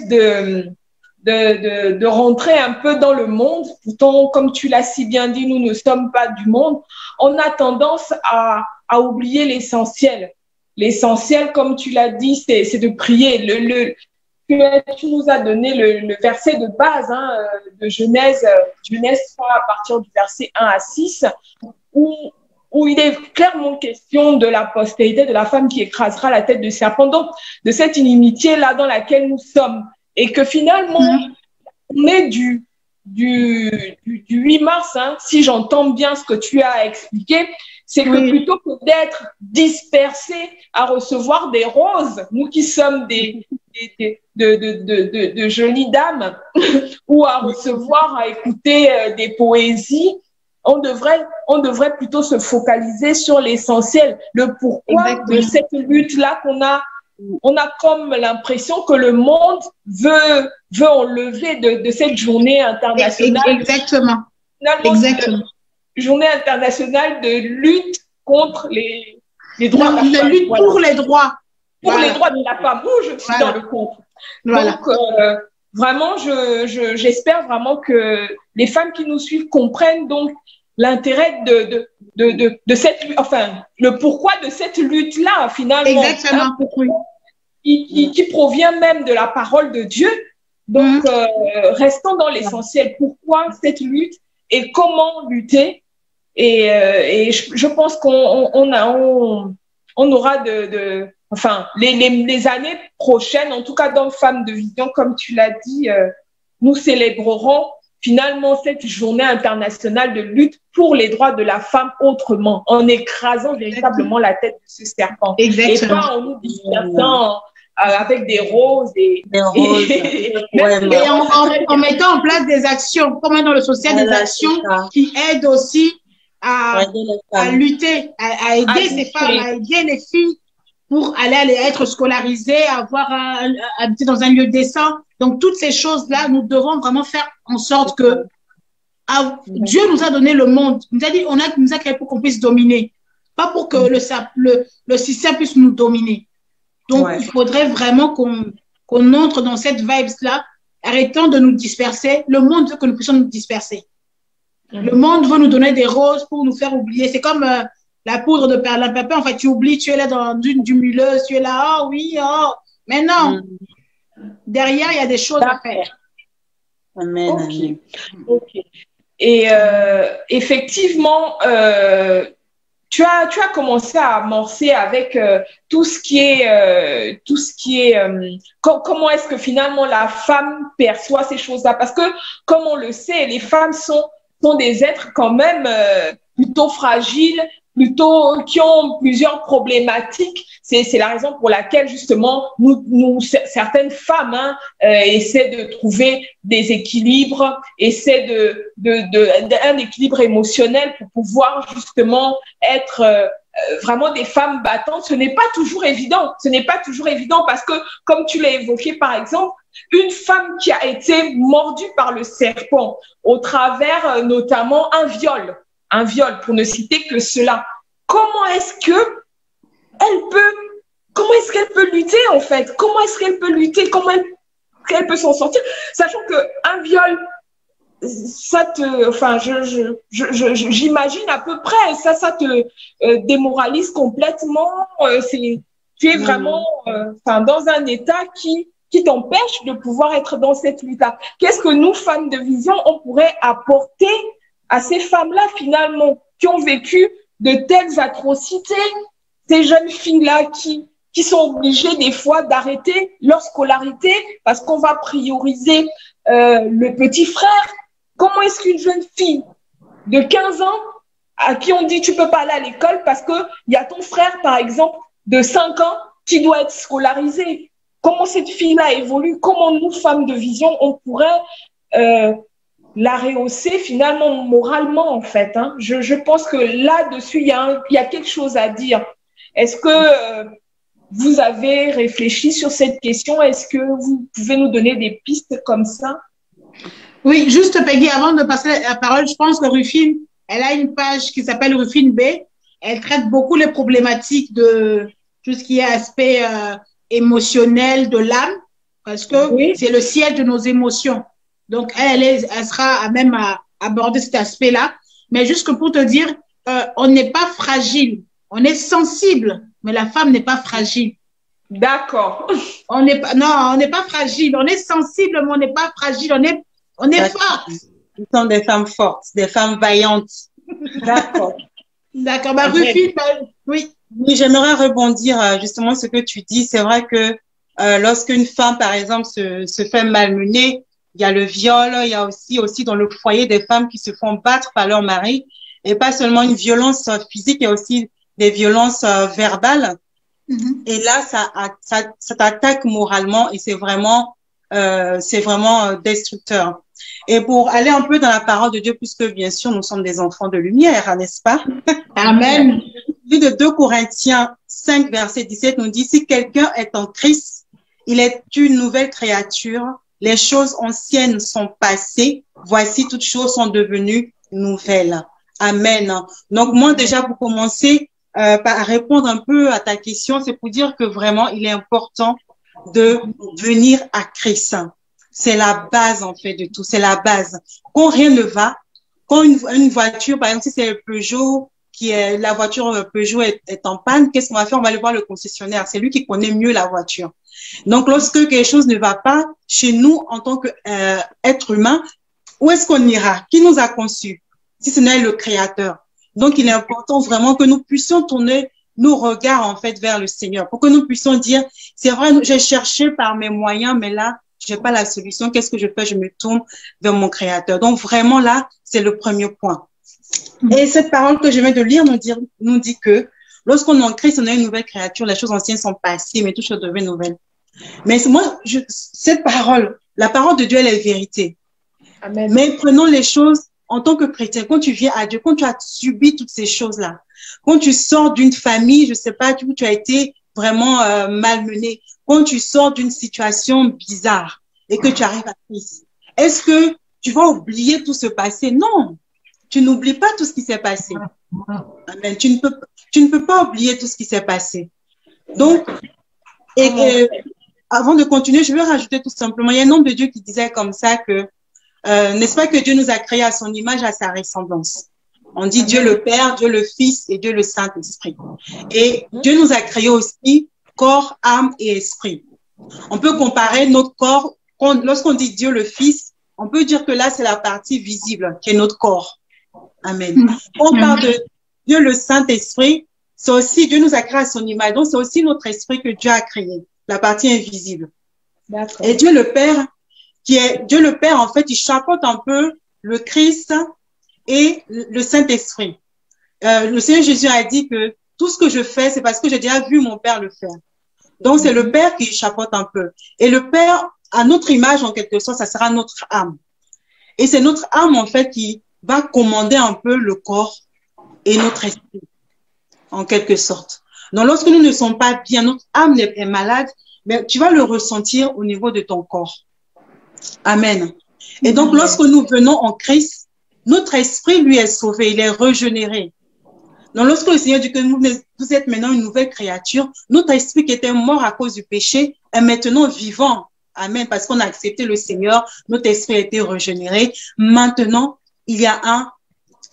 de rentrer un peu dans le monde. Pourtant, comme tu l'as si bien dit, nous ne sommes pas du monde. On a tendance à oublier l'essentiel. L'essentiel, comme tu l'as dit, c'est de prier. Tu nous as donné le verset de base de Genèse 3 à partir du verset 1 à 6, où il est clairement question de la postérité de la femme qui écrasera la tête du serpent, donc de cette inimitié-là dans laquelle nous sommes. Et que finalement, on est du 8 mars, si j'entends bien ce que tu as expliqué, c'est que plutôt que d'être dispersés à recevoir des roses, nous qui sommes de jolies dames, ou à recevoir, à écouter des poésies, on devrait plutôt se focaliser sur l'essentiel, le pourquoi de cette lutte-là on a comme l'impression que le monde veut enlever de cette journée internationale. Exactement. Journée internationale de lutte contre les droits de la femme. Lutte pour les droits. Pour les droits de la femme. Où je suis dans le contre. Donc, vraiment, j'espère vraiment que les femmes qui nous suivent comprennent donc l'intérêt de cette lutte, enfin, le pourquoi de cette lutte-là, finalement. Exactement. Qui provient même de la parole de Dieu. Donc, restons dans l'essentiel. Pourquoi cette lutte et comment lutter? Et je pense qu'on aura enfin, les années prochaines, en tout cas dans Femmes de Vision, comme tu l'as dit, nous célébrerons finalement cette journée internationale de lutte pour les droits de la femme autrement, en écrasant véritablement la tête de ce serpent. Exactement. Et pas en nous dispersant avec des roses et en mettant en place des actions, comme dans le social, des actions qui aident aussi à lutter, à aider ces femmes, à aider les filles pour aller être scolarisées, habiter dans un lieu décent. Donc, toutes ces choses-là, nous devons vraiment faire en sorte que Dieu nous a donné le monde. Il nous a dit, nous a créé pour qu'on puisse dominer, pas pour que le système puisse nous dominer. Donc, il faudrait vraiment qu'on entre dans cette vibe-là, arrêtant de nous disperser. Le monde veut que nous puissions nous disperser. Le monde veut nous donner des roses pour nous faire oublier. C'est comme la poudre de perlimpinpin. En fait, tu oublies, tu es là dans du mulleuse, tu es là, oh oui, oh. Mais non, derrière, il y a des choses à faire. Amen. Ok. Et effectivement, tu as commencé à amorcer avec tout ce qui est comment est-ce que finalement la femme perçoit ces choses-là, parce que comme on le sait, les femmes sont des êtres quand même plutôt fragiles, plutôt qui ont plusieurs problématiques. C'est la raison pour laquelle justement certaines femmes essaient de trouver des équilibres, essaient d'un équilibre émotionnel pour pouvoir justement être vraiment des femmes battantes. Ce n'est pas toujours évident. Ce n'est pas toujours évident parce que, comme tu l'as évoqué par exemple, une femme qui a été mordue par le serpent au travers notamment un viol pour ne citer que cela. Comment est-ce qu'elle peut lutter en fait? Comment est-ce qu'elle peut lutter? Comment qu'elle peut s'en sortir? Sachant qu'un viol, j'imagine à peu près, ça te démoralise complètement. Tu es vraiment dans un état qui t'empêche de pouvoir être dans cette lutte-là. Qu'est-ce que nous, femmes de vision, on pourrait apporter à ces femmes-là, finalement, qui ont vécu de telles atrocités, ces jeunes filles-là qui sont obligées des fois d'arrêter leur scolarité parce qu'on va prioriser le petit frère. Comment est-ce qu'une jeune fille de 15 ans à qui on dit tu peux pas aller à l'école parce qu'il y a ton frère, par exemple, de 5 ans qui doit être scolarisé? Comment cette fille-là évolue? Comment nous, femmes de vision, on pourrait la rehausser finalement moralement en fait, Je pense que là-dessus, il y a quelque chose à dire. Est-ce que vous avez réfléchi sur cette question? Est-ce que vous pouvez nous donner des pistes comme ça? Oui, juste Peggy, avant de passer la parole, je pense que Rufine, elle a une page qui s'appelle Rufine B. Elle traite beaucoup les problématiques de tout ce qui est aspect émotionnel de l'âme. parce que Oui. c'est le siège de nos émotions. Donc, elle sera à même à aborder cet aspect-là. Mais juste que pour te dire, on n'est pas fragile, on est sensible, mais la femme n'est pas fragile. D'accord. On n'est pas fragile, on est sensible, mais on n'est pas fragile, on est forte. Nous sommes des femmes fortes, des femmes vaillantes. D'accord. D'accord, bah, Rufine, oui. Oui, j'aimerais rebondir justement ce que tu dis. C'est vrai que lorsqu'une femme, par exemple, se fait malmener, il y a le viol, il y a aussi dans le foyer des femmes qui se font battre par leur mari, et pas seulement une violence physique, il y a aussi des violences verbales. Et là, ça t'attaque moralement et c'est vraiment destructeur. Et pour aller un peu dans la parole de Dieu, puisque bien sûr, nous sommes des enfants de lumière, n'est-ce pas? Amen. Le livre de 2 Corinthiens 5, verset 17 nous dit, si quelqu'un est en Christ, il est une nouvelle créature. Les choses anciennes sont passées. Voici, toutes choses sont devenues nouvelles. Amen. Donc, moi, déjà, pour commencer, à répondre un peu à ta question, c'est pour dire que vraiment, il est important de venir à Christ. C'est la base, en fait, de tout. C'est la base. Quand rien ne va, quand une voiture, par exemple, si c'est le Peugeot, la voiture Peugeot est en panne, qu'est-ce qu'on va faire? On va aller voir le concessionnaire. C'est lui qui connaît mieux la voiture. Donc, lorsque quelque chose ne va pas chez nous, en tant qu'être humain, où est-ce qu'on ira? Qui nous a conçus? Si ce n'est le Créateur. Donc, il est important vraiment que nous puissions tourner nos regards, en fait, vers le Seigneur, pour que nous puissions dire, c'est vrai, j'ai cherché par mes moyens, mais là, j'ai pas la solution. Qu'est-ce que je fais? Je me tourne vers mon Créateur. Donc, vraiment, là, c'est le premier point. Et cette parole que je viens de lire nous dit que lorsqu'on est en Christ, on est une nouvelle créature. Les choses anciennes sont passées, mais toutes choses deviennent nouvelles. Mais moi, cette parole, la parole de Dieu, elle est vérité. Amen. Mais prenons les choses en tant que chrétien. Quand tu viens à Dieu, quand tu as subi toutes ces choses-là, quand tu sors d'une famille, je sais pas, où tu as été vraiment malmené, quand tu sors d'une situation bizarre et que tu arrives à Christ, est-ce que tu vas oublier tout ce passé? Non, tu n'oublies pas tout ce qui s'est passé. Amen. Tu ne peux pas oublier tout ce qui s'est passé. Donc, avant de continuer, je veux rajouter tout simplement, il y a un homme de Dieu qui disait comme ça que n'est-ce pas que Dieu nous a créés à son image, à sa ressemblance. On dit Dieu le Père, Dieu le Fils et Dieu le Saint-Esprit. Et Dieu nous a créés aussi corps, âme et esprit. On peut comparer notre corps, lorsqu'on dit Dieu le Fils, on peut dire que là, c'est la partie visible, qui est notre corps. Amen. On parle de Dieu le Saint-Esprit, c'est aussi, Dieu nous a créé à son image, donc c'est aussi notre esprit que Dieu a créé, la partie invisible. Et Dieu le Père, Dieu le Père, en fait, il chapeaute un peu le Christ et le Saint-Esprit. Le Seigneur Jésus a dit que tout ce que je fais, c'est parce que j'ai déjà vu mon Père le faire. Donc, c'est le Père qui chapeaute un peu. Et le Père, à notre image, en quelque sorte, ça sera notre âme. Et c'est notre âme, en fait, qui va commander un peu le corps et notre esprit, en quelque sorte. Donc, lorsque nous ne sommes pas bien, notre âme est malade, mais tu vas le ressentir au niveau de ton corps. Amen. Et donc, lorsque nous venons en Christ, notre esprit, lui, est sauvé, il est régénéré. Donc, lorsque le Seigneur dit que vous êtes maintenant une nouvelle créature, notre esprit qui était mort à cause du péché est maintenant vivant. Amen. Parce qu'on a accepté le Seigneur, notre esprit a été régénéré. Maintenant, il y a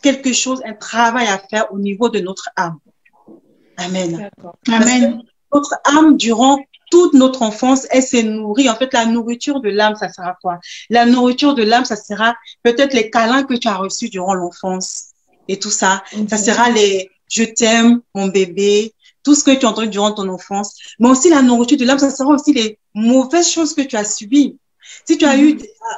quelque chose, un travail à faire au niveau de notre âme. Amen. Amen. Notre âme, durant toute notre enfance, elle s'est nourrie. En fait, la nourriture de l'âme, ça sera quoi? La nourriture de l'âme, ça sera peut-être les câlins que tu as reçus durant l'enfance et tout ça. Ça sera les « je t'aime, mon bébé », tout ce que tu as entendu durant ton enfance. Mais aussi la nourriture de l'âme, ça sera aussi les mauvaises choses que tu as subies. Si tu as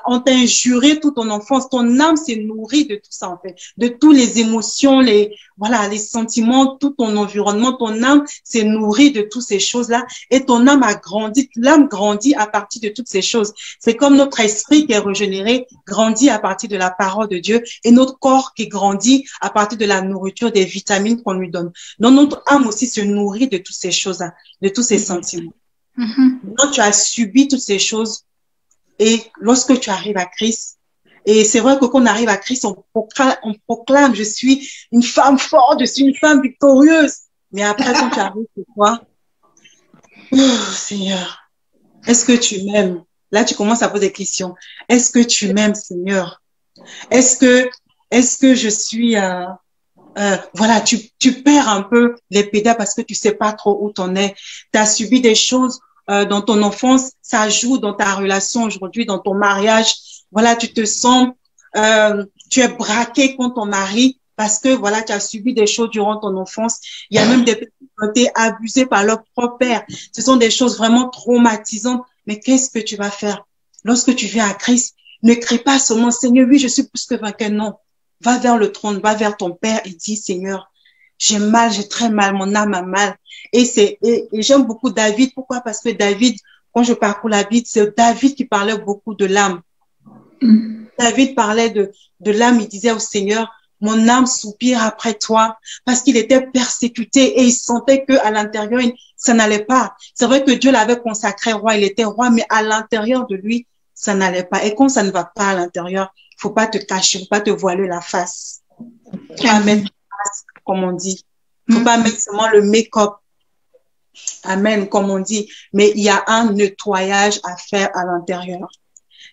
on t'a injuré toute ton enfance, ton âme s'est nourrie de tout ça, en fait, de toutes les émotions, les sentiments, tout ton environnement, ton âme s'est nourrie de toutes ces choses-là et ton âme a grandi, l'âme grandit à partir de toutes ces choses. C'est comme notre esprit qui est régénéré, grandit à partir de la parole de Dieu et notre corps qui grandit à partir de la nourriture, des vitamines qu'on lui donne. Donc, notre âme aussi se nourrit de toutes ces choses-là, de tous ces sentiments. Donc, tu as subi toutes ces choses. Et lorsque tu arrives à Christ, et c'est vrai que quand on arrive à Christ, on proclame, je suis une femme forte, je suis une femme victorieuse. Mais après, quand tu arrives, c'est quoi? Oh, Seigneur. Est-ce que tu m'aimes? Là, tu commences à poser des questions. Est-ce que tu m'aimes, Seigneur? Est-ce que je suis, voilà, tu perds un peu les pédales parce que tu sais pas trop où t'en es. Tu as subi des choses dans ton enfance, ça joue dans ta relation aujourd'hui, dans ton mariage. Voilà, tu te sens, tu es braqué contre ton mari parce que voilà, tu as subi des choses durant ton enfance. Il y a même des personnes qui ont été abusées par leur propre père. Ce sont des choses vraiment traumatisantes. Mais qu'est-ce que tu vas faire lorsque tu viens à Christ? Ne crie pas seulement Seigneur, oui, je suis plus que vainqueur. Non, va vers le trône, va vers ton Père et dis Seigneur, j'ai mal, j'ai très mal, mon âme a mal. Et j'aime beaucoup David. Pourquoi? Parce que David, quand je parcours la Bible, c'est David qui parlait beaucoup de l'âme. David parlait de l'âme, il disait au Seigneur, mon âme soupire après toi, parce qu'il était persécuté et il sentait que à l'intérieur, ça n'allait pas. C'est vrai que Dieu l'avait consacré roi, il était roi, mais à l'intérieur de lui, ça n'allait pas. Et quand ça ne va pas à l'intérieur, faut pas te cacher, faut pas te voiler la face. Faut pas mettre la face, comme on dit. Faut pas mettre seulement le make-up. Amen, comme on dit. Mais il y a un nettoyage à faire à l'intérieur.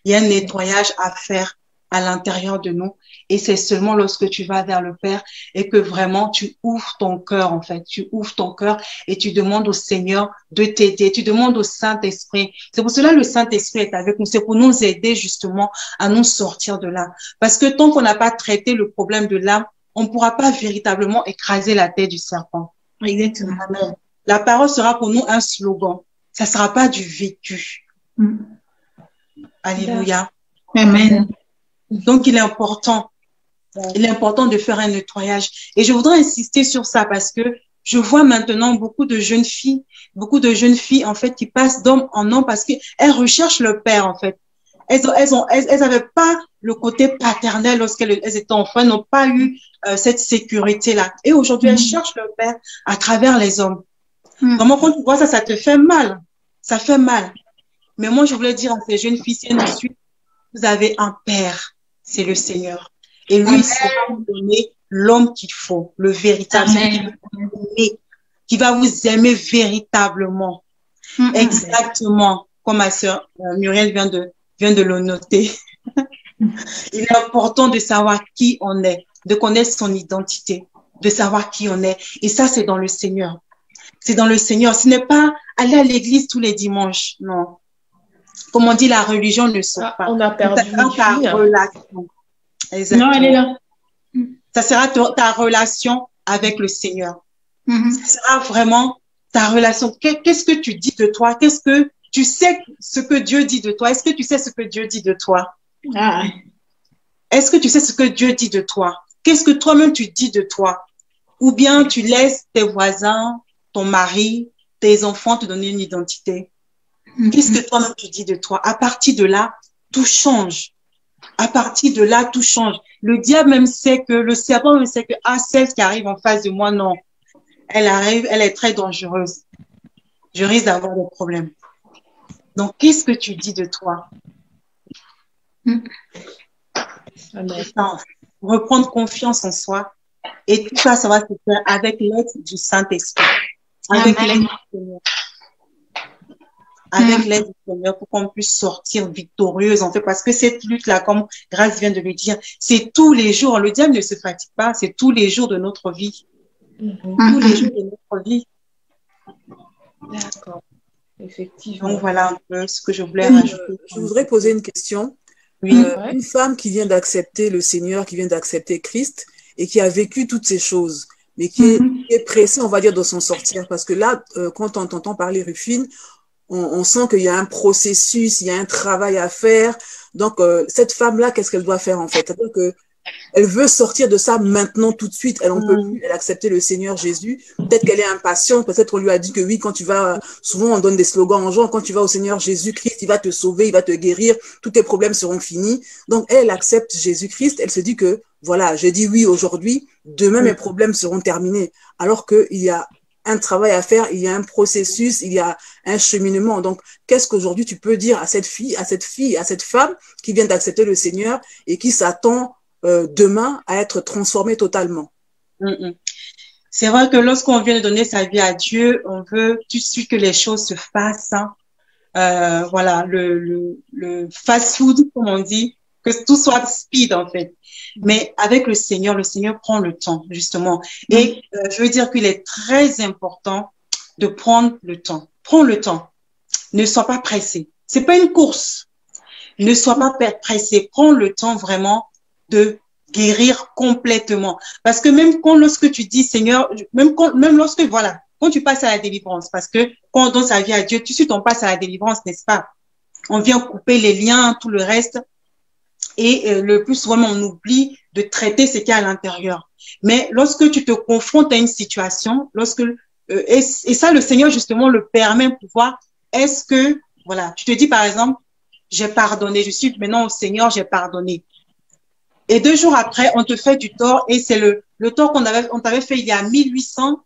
Il y a un nettoyage à faire à l'intérieur de nous. Et c'est seulement lorsque tu vas vers le Père et que vraiment tu ouvres ton cœur, en fait. Tu ouvres ton cœur et tu demandes au Seigneur de t'aider. Tu demandes au Saint-Esprit. C'est pour cela que le Saint-Esprit est avec nous. C'est pour nous aider justement à nous sortir de là. Parce que tant qu'on n'a pas traité le problème de l'âme, on ne pourra pas véritablement écraser la tête du serpent. Exactement. Amen. La parole sera pour nous un slogan. Ça ne sera pas du vécu. Alléluia. Amen. Donc, il est important de faire un nettoyage. Et je voudrais insister sur ça parce que je vois maintenant beaucoup de jeunes filles, en fait, qui passent d'homme en homme parce qu'elles recherchent le père, en fait. Elles avaient pas le côté paternel lorsqu'elles étaient enfants, elles n'ont pas eu cette sécurité-là. Et aujourd'hui, elles cherchent le père à travers les hommes. Vraiment, quand tu vois ça, ça te fait mal. Ça fait mal. Mais moi, je voulais dire à ces jeunes filles, vous avez un père, c'est le Seigneur. Et lui, il saura vous donner l'homme qu'il faut, le véritable, qui va vous aimer véritablement. Exactement, comme ma sœur Muriel vient de le noter. Il est important de savoir qui on est, de connaître son identité, de savoir qui on est. Et ça, c'est dans le Seigneur. C'est dans le Seigneur. Ce n'est pas aller à l'église tous les dimanches, non. Comme on dit, la religion ne sauve pas. On a perdu ta relation. Exactement. Non, elle est là. Ça sera ta relation avec le Seigneur. Ça sera vraiment ta relation. Qu'est-ce que tu dis de toi? Qu'est-ce que tu sais ce que Dieu dit de toi? Est-ce que tu sais ce que Dieu dit de toi? Est-ce que tu sais ce que Dieu dit de toi? Qu'est-ce que toi-même tu dis de toi? Ou bien tu laisses tes voisins, ton mari, tes enfants te donner une identité? Qu'est-ce que toi-même tu dis de toi? À partir de là, tout change. À partir de là, tout change. Le diable même sait que, le serpent même sait que, celle qui arrive en face de moi, non. Elle arrive, elle est très dangereuse. Je risque d'avoir des problèmes. Donc, qu'est-ce que tu dis de toi? Reprendre confiance en soi. Et tout ça, ça va se faire avec l'aide du Saint-Esprit. Avec l'aide du Seigneur. Avec l'aide du Seigneur pour qu'on puisse sortir victorieuse, en fait, parce que cette lutte-là, comme Grâce vient de le dire, c'est tous les jours. Le diable ne se fatigue pas, c'est tous les jours de notre vie. Tous les jours de notre vie. D'accord. Effectivement. Donc, voilà un peu ce que je voulais rajouter. Je voudrais poser une question. Oui. Une femme qui vient d'accepter le Seigneur, qui vient d'accepter Christ et qui a vécu toutes ces choses, mais qui est pressée, on va dire, de s'en sortir. Parce que là, quand on t'entend parler, Rufine, on sent qu'il y a un processus, il y a un travail à faire. Donc, cette femme-là, qu'est-ce qu'elle doit faire en fait? C'est-à-dire que elle veut sortir de ça maintenant, tout de suite. Elle en peut plus. Elle a accepté le Seigneur Jésus. Peut-être qu'elle est impatiente. Peut-être on lui a dit que oui, quand tu vas, souvent on donne des slogans en genre, quand tu vas au Seigneur Jésus-Christ, il va te sauver, il va te guérir, tous tes problèmes seront finis. Donc, elle accepte Jésus-Christ. Elle se dit que, voilà, j'ai dit oui aujourd'hui, demain mes problèmes seront terminés. Alors qu'il y a un travail à faire, il y a un processus, il y a un cheminement. Donc, qu'est-ce qu'aujourd'hui tu peux dire à cette femme qui vient d'accepter le Seigneur et qui s'attend demain à être transformée totalement? C'est vrai que lorsqu'on vient de donner sa vie à Dieu, on veut tout de suite que les choses se fassent. voilà, le fast-food, comme on dit, que tout soit speed, en fait. Mais avec le Seigneur prend le temps, justement. Et je veux dire qu'il est très important de prendre le temps. Prends le temps. Ne sois pas pressé. C'est pas une course. Ne sois pas pressé. Prends le temps vraiment de guérir complètement. Parce que même lorsque tu dis Seigneur, même lorsque, voilà, quand tu passes à la délivrance, parce que quand on donne sa vie à Dieu, tout de suite on passe à la délivrance, n'est-ce pas? On vient couper les liens, tout le reste. Et le plus souvent, on oublie de traiter ce qu'il y a à l'intérieur. Mais lorsque tu te confrontes à une situation, et ça, le Seigneur, justement, le permet pour voir, est-ce que, voilà, tu te dis, par exemple, j'ai pardonné, je suis maintenant au Seigneur, j'ai pardonné. Et 2 jours après, on te fait du tort, et c'est le tort on t'avait fait il y a 1800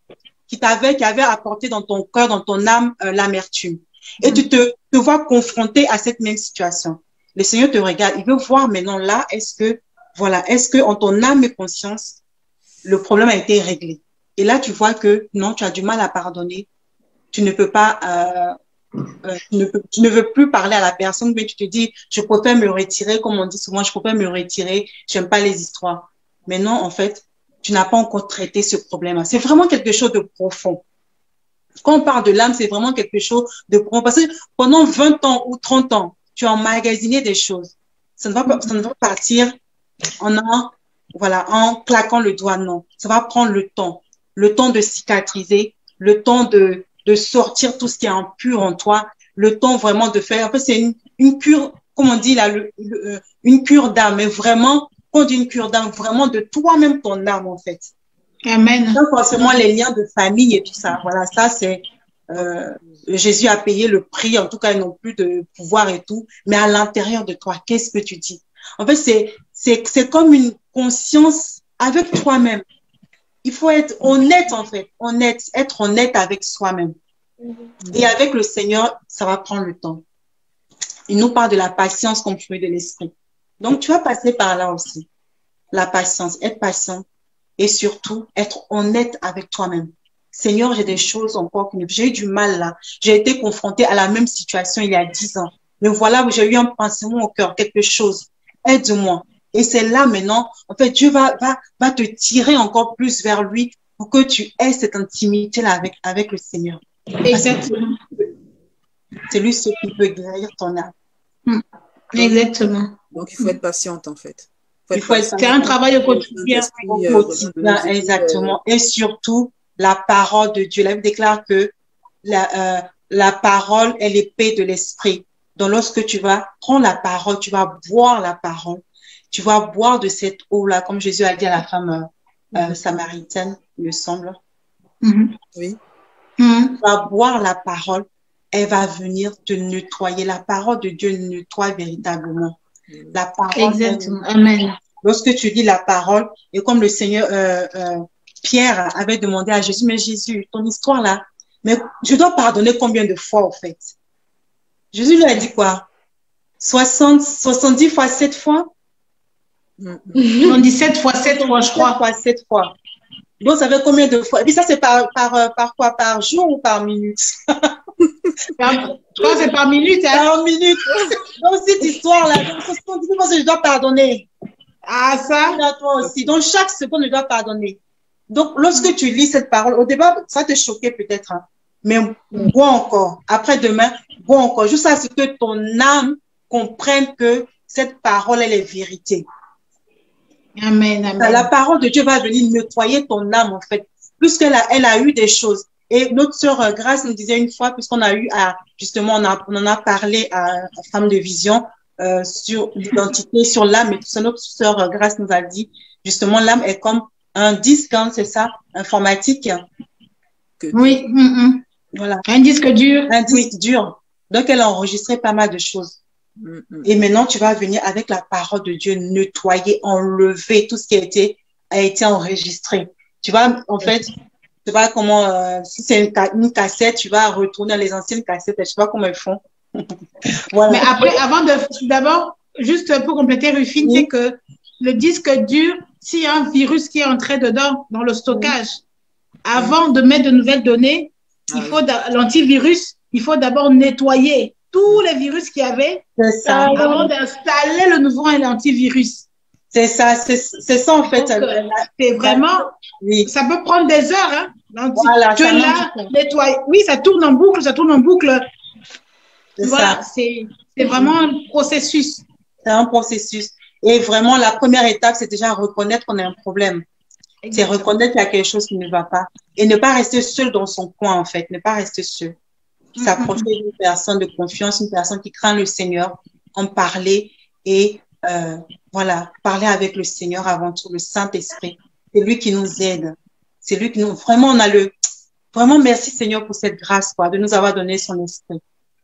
qui avait apporté dans ton cœur, dans ton âme, l'amertume. Et tu te vois confronté à cette même situation. Le Seigneur te regarde, il veut voir maintenant là, est-ce que en ton âme et conscience, le problème a été réglé. Et là, tu vois que non, tu as du mal à pardonner. Tu ne peux pas, tu ne veux plus parler à la personne, mais tu te dis, je préfère me retirer, comme on dit souvent, je préfère me retirer, j'aime pas les histoires. Mais non, en fait, tu n'as pas encore traité ce problème-là. C'est vraiment quelque chose de profond. Quand on parle de l'âme, c'est vraiment quelque chose de profond. Parce que pendant 20 ans ou 30 ans, tu as emmagasiné des choses. Ça ne va pas partir en claquant le doigt, non. Ça va prendre le temps de cicatriser, le temps de sortir tout ce qui est impur en toi, le temps vraiment de faire. En fait, c'est une cure, comme on dit là, une cure d'âme, mais vraiment, quand on dit une cure d'âme, vraiment de toi-même, ton âme, en fait. Amen. Pas forcément les liens de famille et tout ça. Voilà, ça, c'est, Jésus a payé le prix, en tout cas, ils n'ont plus de pouvoir et tout, mais à l'intérieur de toi, qu'est-ce que tu dis? En fait, c'est comme une conscience avec toi-même. Il faut être honnête, en fait, être honnête avec soi-même. Et avec le Seigneur, ça va prendre le temps. Il nous parle de la patience comme fruit de l'esprit. Donc, tu vas passer par là aussi. La patience, être patient et surtout être honnête avec toi-même. Seigneur, j'ai des choses encore que j'ai eu du mal là. J'ai été confrontée à la même situation il y a 10 ans. Mais voilà où j'ai eu un pincement au cœur, quelque chose. Aide-moi. Et c'est là maintenant, en fait, Dieu va te tirer encore plus vers lui pour que tu aies cette intimité-là avec le Seigneur. Exactement. C'est lui ce qui peut guérir ton âme. Exactement. Donc, il faut être patiente, en fait. C'est un travail au quotidien. Exactement. Et surtout, la parole de Dieu. La Bible déclare que la parole est l'épée de l'esprit. Donc, lorsque tu vas prendre la parole, tu vas boire la parole. Tu vas boire de cette eau-là, comme Jésus a dit à la femme samaritaine, il me semble. Oui. Tu vas boire la parole, elle va venir te nettoyer. La parole de Dieu nettoie véritablement. La parole. Exactement. Amen. Lorsque tu lis la parole, et comme le Seigneur, Pierre avait demandé à Jésus, mais Jésus, ton histoire là, mais je dois pardonner combien de fois au fait? Jésus lui a dit quoi? 70 fois 7 fois? 17 fois 7 fois, je crois. 7 fois 7 fois. Donc, ça fait combien de fois? Et puis ça, c'est par quoi? Par jour ou par minute? Je crois que c'est par minute. Hein? Par minute. Donc, cette histoire-là, 70 fois, je dois pardonner. Ah, ça? Toi aussi. Donc, chaque seconde, je dois pardonner. Donc, lorsque tu lis cette parole, au début, ça te choquait peut-être, hein, mais bois encore. Après-demain, bois encore. Juste à ce que ton âme comprenne que cette parole, elle est vérité. Amen, amen. La parole de Dieu va venir nettoyer ton âme, en fait, puisqu'elle a eu des choses. Et notre sœur Grâce nous disait une fois, puisqu'on a eu justement, on en a parlé à Femme de Vision, sur l'identité, sur l'âme et tout ça. Notre sœur Grâce nous a dit, justement, l'âme est comme un disque, hein, c'est ça, informatique. Oui. Voilà. Un disque dur. Un disque dur. Donc, elle a enregistré pas mal de choses. Et maintenant, tu vas venir avec la parole de Dieu nettoyer, enlever tout ce qui a été enregistré. Tu vas, en fait, tu sais pas comment, si c'est une cassette, tu vas retourner à les anciennes cassettes, je sais pas comment ils font. Voilà. Mais après, d'abord, juste pour compléter, Rufine, c'est que le disque dur, s'il y a un virus qui est entré dedans, dans le stockage, avant de mettre de nouvelles données, il faut l'antivirus, il faut d'abord nettoyer tous les virus qu'il y avait avant d'installer le nouveau antivirus. C'est ça, c'est ça en fait. C'est vraiment, ça peut prendre des heures. Hein. Donc, voilà, tu l'as nettoyé. Oui, ça tourne en boucle, ça tourne en boucle. Voilà, c'est vraiment un processus. C'est un processus. Et vraiment, la première étape, c'est déjà reconnaître qu'on a un problème. C'est reconnaître qu'il y a quelque chose qui ne va pas. Et ne pas rester seul dans son coin, en fait. Ne pas rester seul. S'approcher d'une personne de confiance, une personne qui craint le Seigneur, en parler et voilà, parler avec le Seigneur avant tout, le Saint-Esprit. C'est lui qui nous aide. C'est lui qui nous... Vraiment, on a le... Vraiment, merci Seigneur pour cette grâce, quoi, de nous avoir donné son esprit.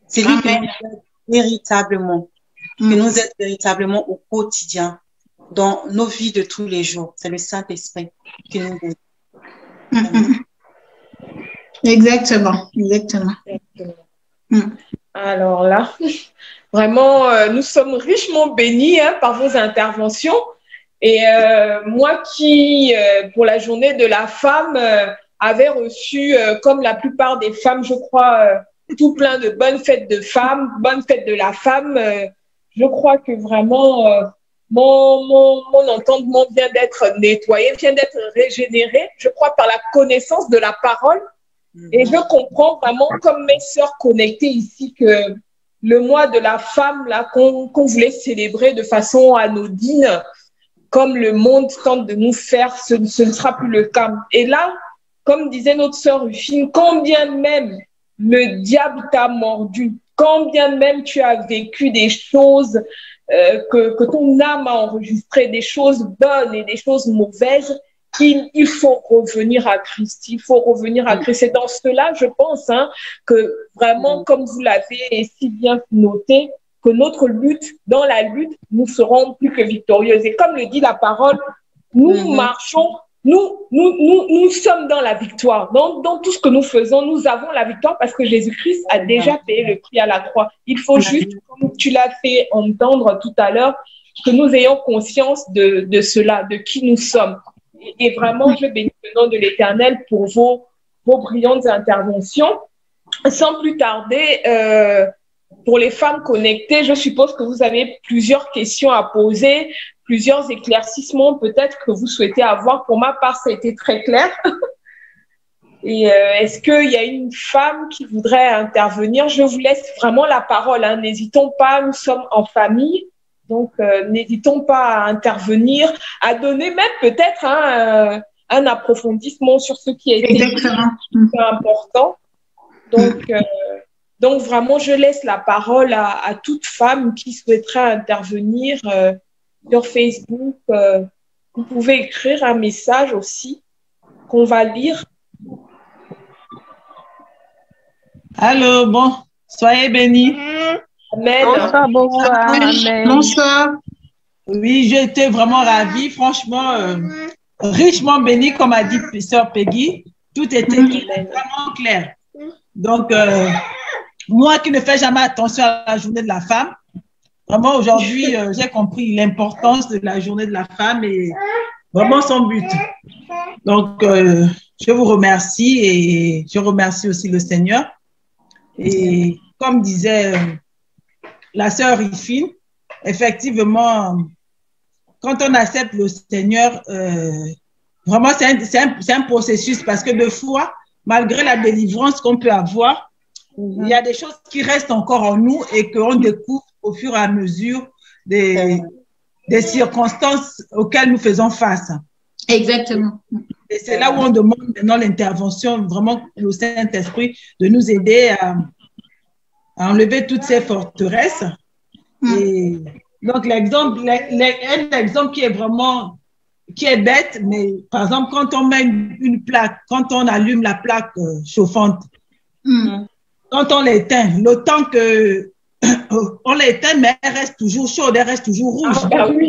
C'est lui qui nous aide véritablement. Qui nous aide véritablement au quotidien, dans nos vies de tous les jours. C'est le Saint-Esprit qui nous aide. Exactement, exactement. Alors là, vraiment, nous sommes richement bénis par vos interventions. Et moi qui, pour la journée de la femme, avait reçu, comme la plupart des femmes, je crois, tout plein de bonnes fêtes de femmes, bonnes fêtes de la femme, je crois que vraiment, mon entendement vient d'être nettoyé, vient d'être régénéré, je crois, par la connaissance de la parole. Et je comprends vraiment, comme mes sœurs connectées ici, que le mois de la femme, là, qu'on voulait célébrer de façon anodine, comme le monde tente de nous faire, ce ne sera plus le cas. Et là, comme disait notre sœur Rufine, quand bien même le diable t'a mordu, quand bien même tu as vécu des choses que ton âme a enregistrées, des choses bonnes et des choses mauvaises, il faut revenir à Christ. Il faut revenir à Christ. Et dans cela, je pense que vraiment, comme vous l'avez si bien noté, que notre lutte, dans la lutte, nous serons plus que victorieuses. Et comme le dit la parole, nous marchons, nous sommes dans la victoire. Dans tout ce que nous faisons, nous avons la victoire parce que Jésus-Christ a déjà payé le prix à la croix. Il faut juste, comme tu l'as fait entendre tout à l'heure, que nous ayons conscience de cela, de qui nous sommes. Et vraiment, je bénis le nom de l'Éternel pour vos brillantes interventions. Sans plus tarder, pour les femmes connectées, je suppose que vous avez plusieurs questions à poser, plusieurs éclaircissements peut-être que vous souhaitez avoir. Pour ma part, ça a été très clair. Et est-ce qu'il y a une femme qui voudrait intervenir? Je vous laisse vraiment la parole. N'hésitons pas, nous sommes en famille. Donc, n'hésitons pas à intervenir, à donner même peut-être un approfondissement sur ce qui a été important. Donc, vraiment, je laisse la parole à toute femme qui souhaiterait intervenir sur Facebook. Vous pouvez écrire un message aussi qu'on va lire. Allô, bon, soyez bénis. Amen. Bonsoir, bonsoir. Amen. Bonsoir. Oui, j'ai été vraiment ravie, franchement, richement bénie, comme a dit Sœur Peggy. Tout était vraiment clair. Donc, moi qui ne fais jamais attention à la journée de la femme, vraiment aujourd'hui, j'ai compris l'importance de la journée de la femme et vraiment son but. Donc, je vous remercie et je remercie aussi le Seigneur. Et comme disait la sœur Rufine, effectivement, quand on accepte le Seigneur, vraiment c'est un processus parce que des fois, malgré la délivrance qu'on peut avoir, il y a des choses qui restent encore en nous et qu'on découvre au fur et à mesure des circonstances auxquelles nous faisons face. Exactement. Et c'est là où on demande maintenant l'intervention vraiment au Saint-Esprit de nous aider à enlever toutes ces forteresses. Et donc, un exemple qui est bête, mais par exemple, quand on met une plaque, quand on allume la plaque chauffante, quand on l'éteint, le temps que on l'éteint, mais elle reste toujours chaude, elle reste toujours rouge.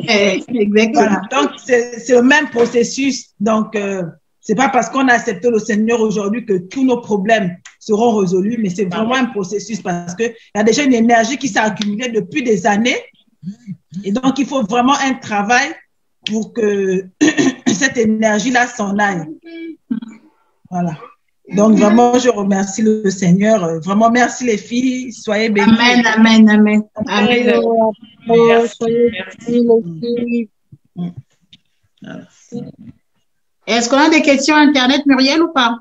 Exactement. Voilà. Donc, c'est le même processus. Donc, c'est pas parce qu'on a accepté le Seigneur aujourd'hui que tous nos problèmes seront résolus, mais c'est vraiment un processus parce qu'il y a déjà une énergie qui s'est accumulée depuis des années. Et donc, il faut vraiment un travail pour que cette énergie-là s'en aille. Voilà. Donc, vraiment, je remercie le Seigneur. Vraiment, merci les filles. Soyez bénies. Amen, amen, amen. Amen. Est-ce qu'on a des questions Internet, Muriel, ou pas?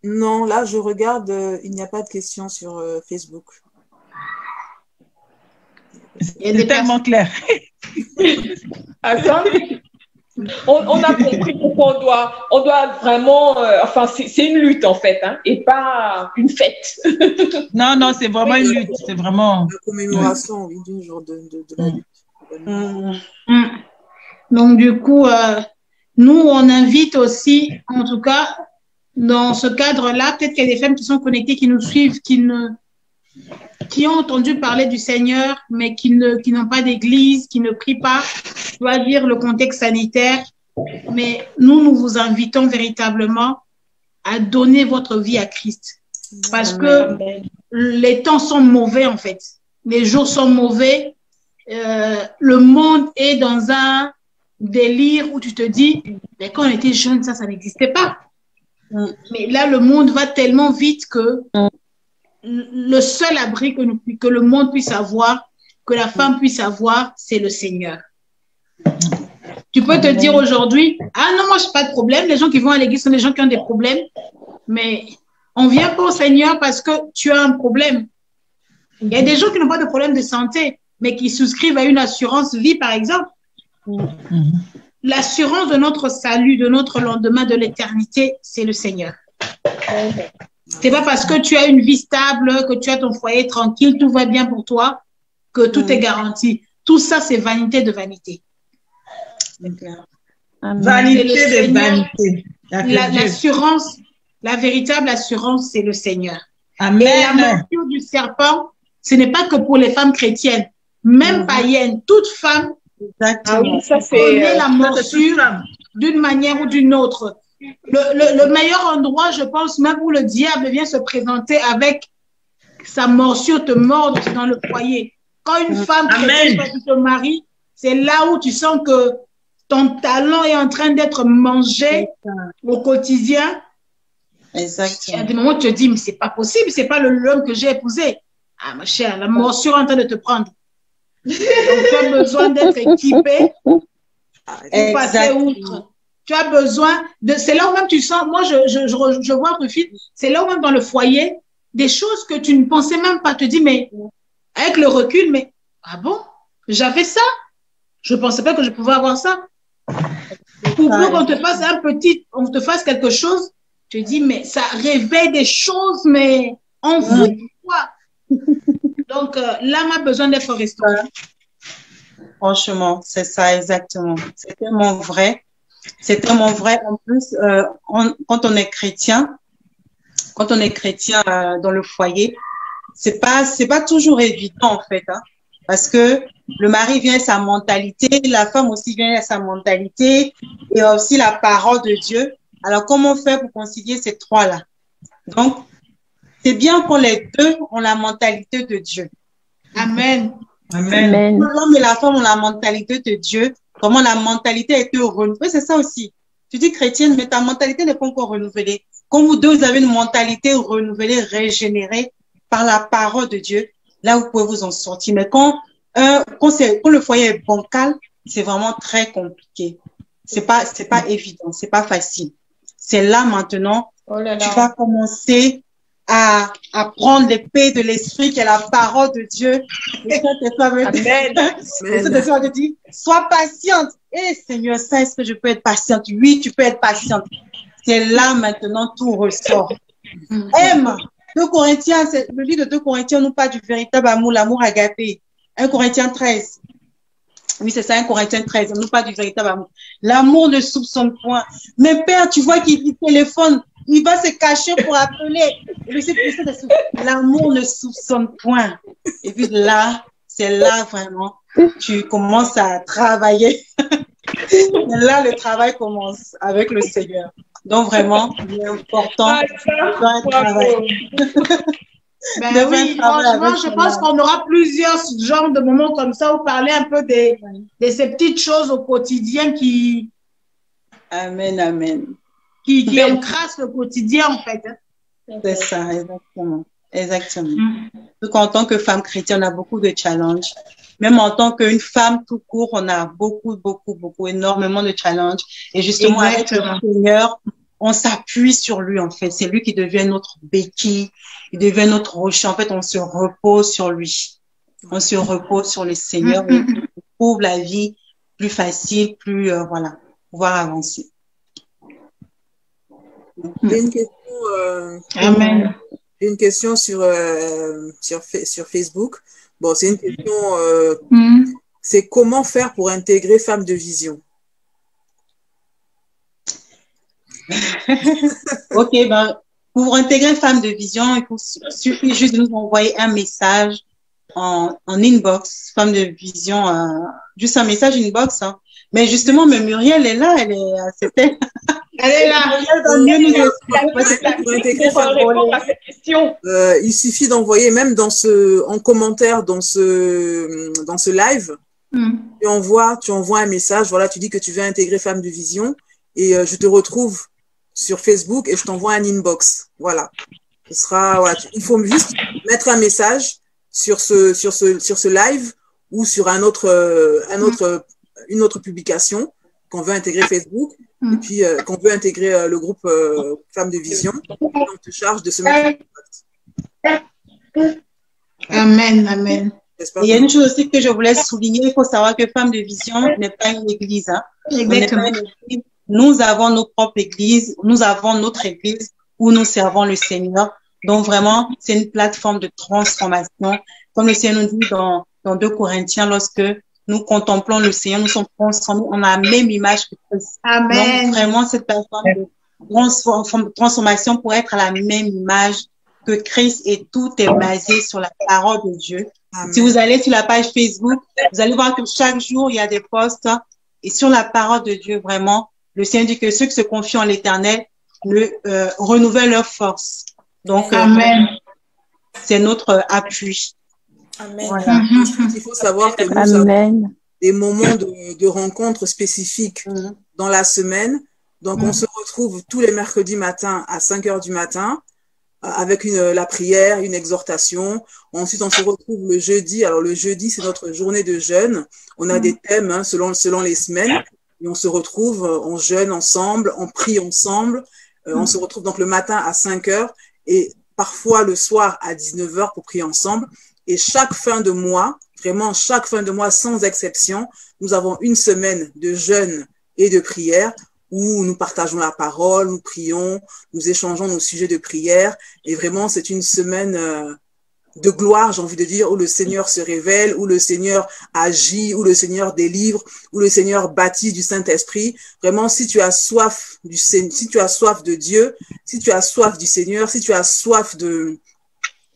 Non, là, je regarde, il n'y a pas de questions sur Facebook. C'est tellement clair. Attends, on a compris pourquoi on doit vraiment, enfin, c'est une lutte en fait, hein, et pas une fête. Non, non, c'est vraiment une lutte. C'est vraiment la commémoration, oui, du jour de la lutte. Donc, du coup, nous, on invite aussi, en tout cas, dans ce cadre-là, peut-être qu'il y a des femmes qui sont connectées, qui nous suivent, qui ont entendu parler du Seigneur, mais qui n'ont pas d'église, qui ne prient pas. Je dois dire le contexte sanitaire. Mais nous vous invitons véritablement à donner votre vie à Christ. Parce que les temps sont mauvais, en fait. Les jours sont mauvais. Le monde est dans un délire où tu te dis, mais quand on était jeune, ça n'existait pas. Mais là, le monde va tellement vite que le seul abri que le monde puisse avoir, que la femme puisse avoir, c'est le Seigneur. Tu peux te dire aujourd'hui, ah non, moi, je n'ai pas de problème. Les gens qui vont à l'église sont des gens qui ont des problèmes. Mais on vient pas au Seigneur parce que tu as un problème. Il y a des gens qui n'ont pas de problème de santé, mais qui souscrivent à une assurance vie, par exemple. L'assurance de notre salut, de notre lendemain, de l'éternité, c'est le Seigneur. C'est pas parce que tu as une vie stable, que tu as ton foyer tranquille, tout va bien pour toi, que tout est garanti. Tout ça, c'est vanité de vanité. Vanité de vanité. L'assurance, la véritable assurance, c'est le Seigneur. Amen. Et la morsure du serpent, ce n'est pas que pour les femmes chrétiennes, même païennes, toute femme connaît la morsure d'une manière ou d'une autre. Le meilleur endroit, je pense, même où le diable vient se présenter avec sa morsure, te mordre, c'est dans le foyer. Quand une femme chrétienne se marie, c'est là où tu sens que ton talent est en train d'être mangé au quotidien. Exactement. Il y a des moments où tu te dis, mais c'est pas possible, c'est pas l'homme que j'ai épousé. Ah, ma chère, la morsure est en train de te prendre. Donc, tu as besoin d'être équipé pour passer outre. Tu as besoin de... C'est là où même tu sens... Moi, je vois votre fille, c'est là où même dans le foyer, des choses que tu ne pensais même pas. Tu te dis, mais avec le recul, mais ah bon, j'avais ça. Je ne pensais pas que je pouvais avoir ça. Pour qu'on te fasse on te fasse quelque chose, tu te dis, mais ça réveille des choses, mais en vous, quoi. Donc, l'âme a besoin d'être restaurée. Franchement, c'est ça, exactement. C'est tellement vrai. C'est tellement vrai. En plus, quand on est chrétien dans le foyer, c'est pas toujours évident, en fait, hein, parce que le mari vient à sa mentalité, la femme aussi vient à sa mentalité, et aussi la parole de Dieu. Alors, comment faire pour concilier ces trois-là? Donc, c'est bien quand les deux ont la mentalité de Dieu. Amen. Amen. L'homme et la femme ont la mentalité de Dieu. Comment la mentalité a été renouvelée. C'est ça aussi. Tu dis chrétienne, mais ta mentalité n'est pas encore renouvelée. Quand vous deux avez une mentalité renouvelée, régénérée par la parole de Dieu, là, vous pouvez vous en sortir. Mais quand le foyer est bancal, c'est vraiment très compliqué. C'est pas évident, c'est pas facile. C'est là maintenant, tu vas commencer à prendre l'épée de l'esprit qui est la parole de Dieu. Amen. Te dit, sois patiente. Eh Seigneur, ça, est-ce que je peux être patiente? Oui, tu peux être patiente. C'est là maintenant, tout ressort. Aime. 2 Corinthiens, le livre de 2 Corinthiens nous parle du véritable amour, l'amour agapé. 1 Corinthiens 13. Oui, c'est ça, 1 Corinthiens 13. On nous parle du véritable amour. L'amour ne soupçonne point. Mais père, tu vois qu'il téléphone, il va se cacher pour appeler. L'amour ne soupçonne point. Et puis là, c'est là vraiment, tu commences à travailler. Là, le travail commence avec le Seigneur. Donc vraiment, il est important de travailler. Ben oui, franchement, je pense qu'on aura plusieurs genres de moments comme ça où parler un peu de ces petites choses au quotidien qui encrassent le quotidien, en fait. C'est ça, exactement. Exactement. Donc, en tant que femme chrétienne, on a beaucoup de challenges. Même en tant qu'une femme tout court, on a beaucoup, énormément de challenges. Et justement, avec le Seigneur, on s'appuie sur lui, en fait. C'est lui qui devient notre béquille, il devient notre rocher. En fait, on se repose sur lui. On se repose sur le Seigneur et on trouve la vie plus facile, plus, voilà, pouvoir avancer. J'ai une question, Amen. une question sur Facebook. Bon, c'est une question, c'est comment faire pour intégrer Femmes de Vision? Ok, ben, pour intégrer Femmes de Vision, suffit juste de nous envoyer un message en inbox, Femmes de Vision, juste un message inbox. Hein. Mais justement, même Muriel est là, elle est là. Pour répondre à cette question. Il suffit d'envoyer même en commentaire dans ce live. Tu envoies un message, voilà, tu dis que tu veux intégrer Femmes de Vision et je te retrouve sur Facebook et je t'envoie un inbox. Voilà. Voilà, il faut juste mettre un message sur ce live ou sur une autre publication qu'on veut intégrer Facebook et puis qu'on veut intégrer le groupe Femmes de Vision. On te charge de se mettre en contact. Amen, amen. Il y a une chose aussi que je voulais souligner, il faut savoir que Femmes de Vision n'est pas une église. Hein. Exactement. Nous avons nos propres églises, nous avons notre église où nous servons le Seigneur. Donc vraiment, c'est une plateforme de transformation. Comme le Seigneur nous dit dans 2 Corinthiens, lorsque nous contemplons le Seigneur, nous sommes transformés, on a la même image que Christ. Amen. Donc vraiment, cette plateforme de transformation pour être à la même image que Christ et tout est basé sur la parole de Dieu. Amen. Si vous allez sur la page Facebook, vous allez voir que chaque jour, il y a des posts et sur la parole de Dieu, vraiment, le Seigneur dit que ceux qui se confient en l'Éternel renouvellent leur force. Donc, Amen. C'est notre appui. Amen. Voilà. Il faut savoir que nous avons des moments de rencontres spécifiques dans la semaine. Donc, on se retrouve tous les mercredis matins à 5 heures du matin avec la prière, une exhortation. Ensuite, on se retrouve le jeudi. Alors, le jeudi, c'est notre journée de jeûne. On a des thèmes selon les semaines. Et on se retrouve, on jeûne ensemble, on prie ensemble. On se retrouve donc le matin à 5 heures et parfois le soir à 19 heures pour prier ensemble. Et chaque fin de mois, vraiment chaque fin de mois sans exception, nous avons une semaine de jeûne et de prière où nous partageons la parole, nous prions, nous échangeons nos sujets de prière. Et vraiment, c'est une semaine de gloire, j'ai envie de dire, où le Seigneur se révèle, où le Seigneur agit, où le Seigneur délivre, où le Seigneur baptise du Saint-Esprit. Vraiment, si tu as soif si tu as soif de Dieu, si tu as soif du Seigneur, si tu as soif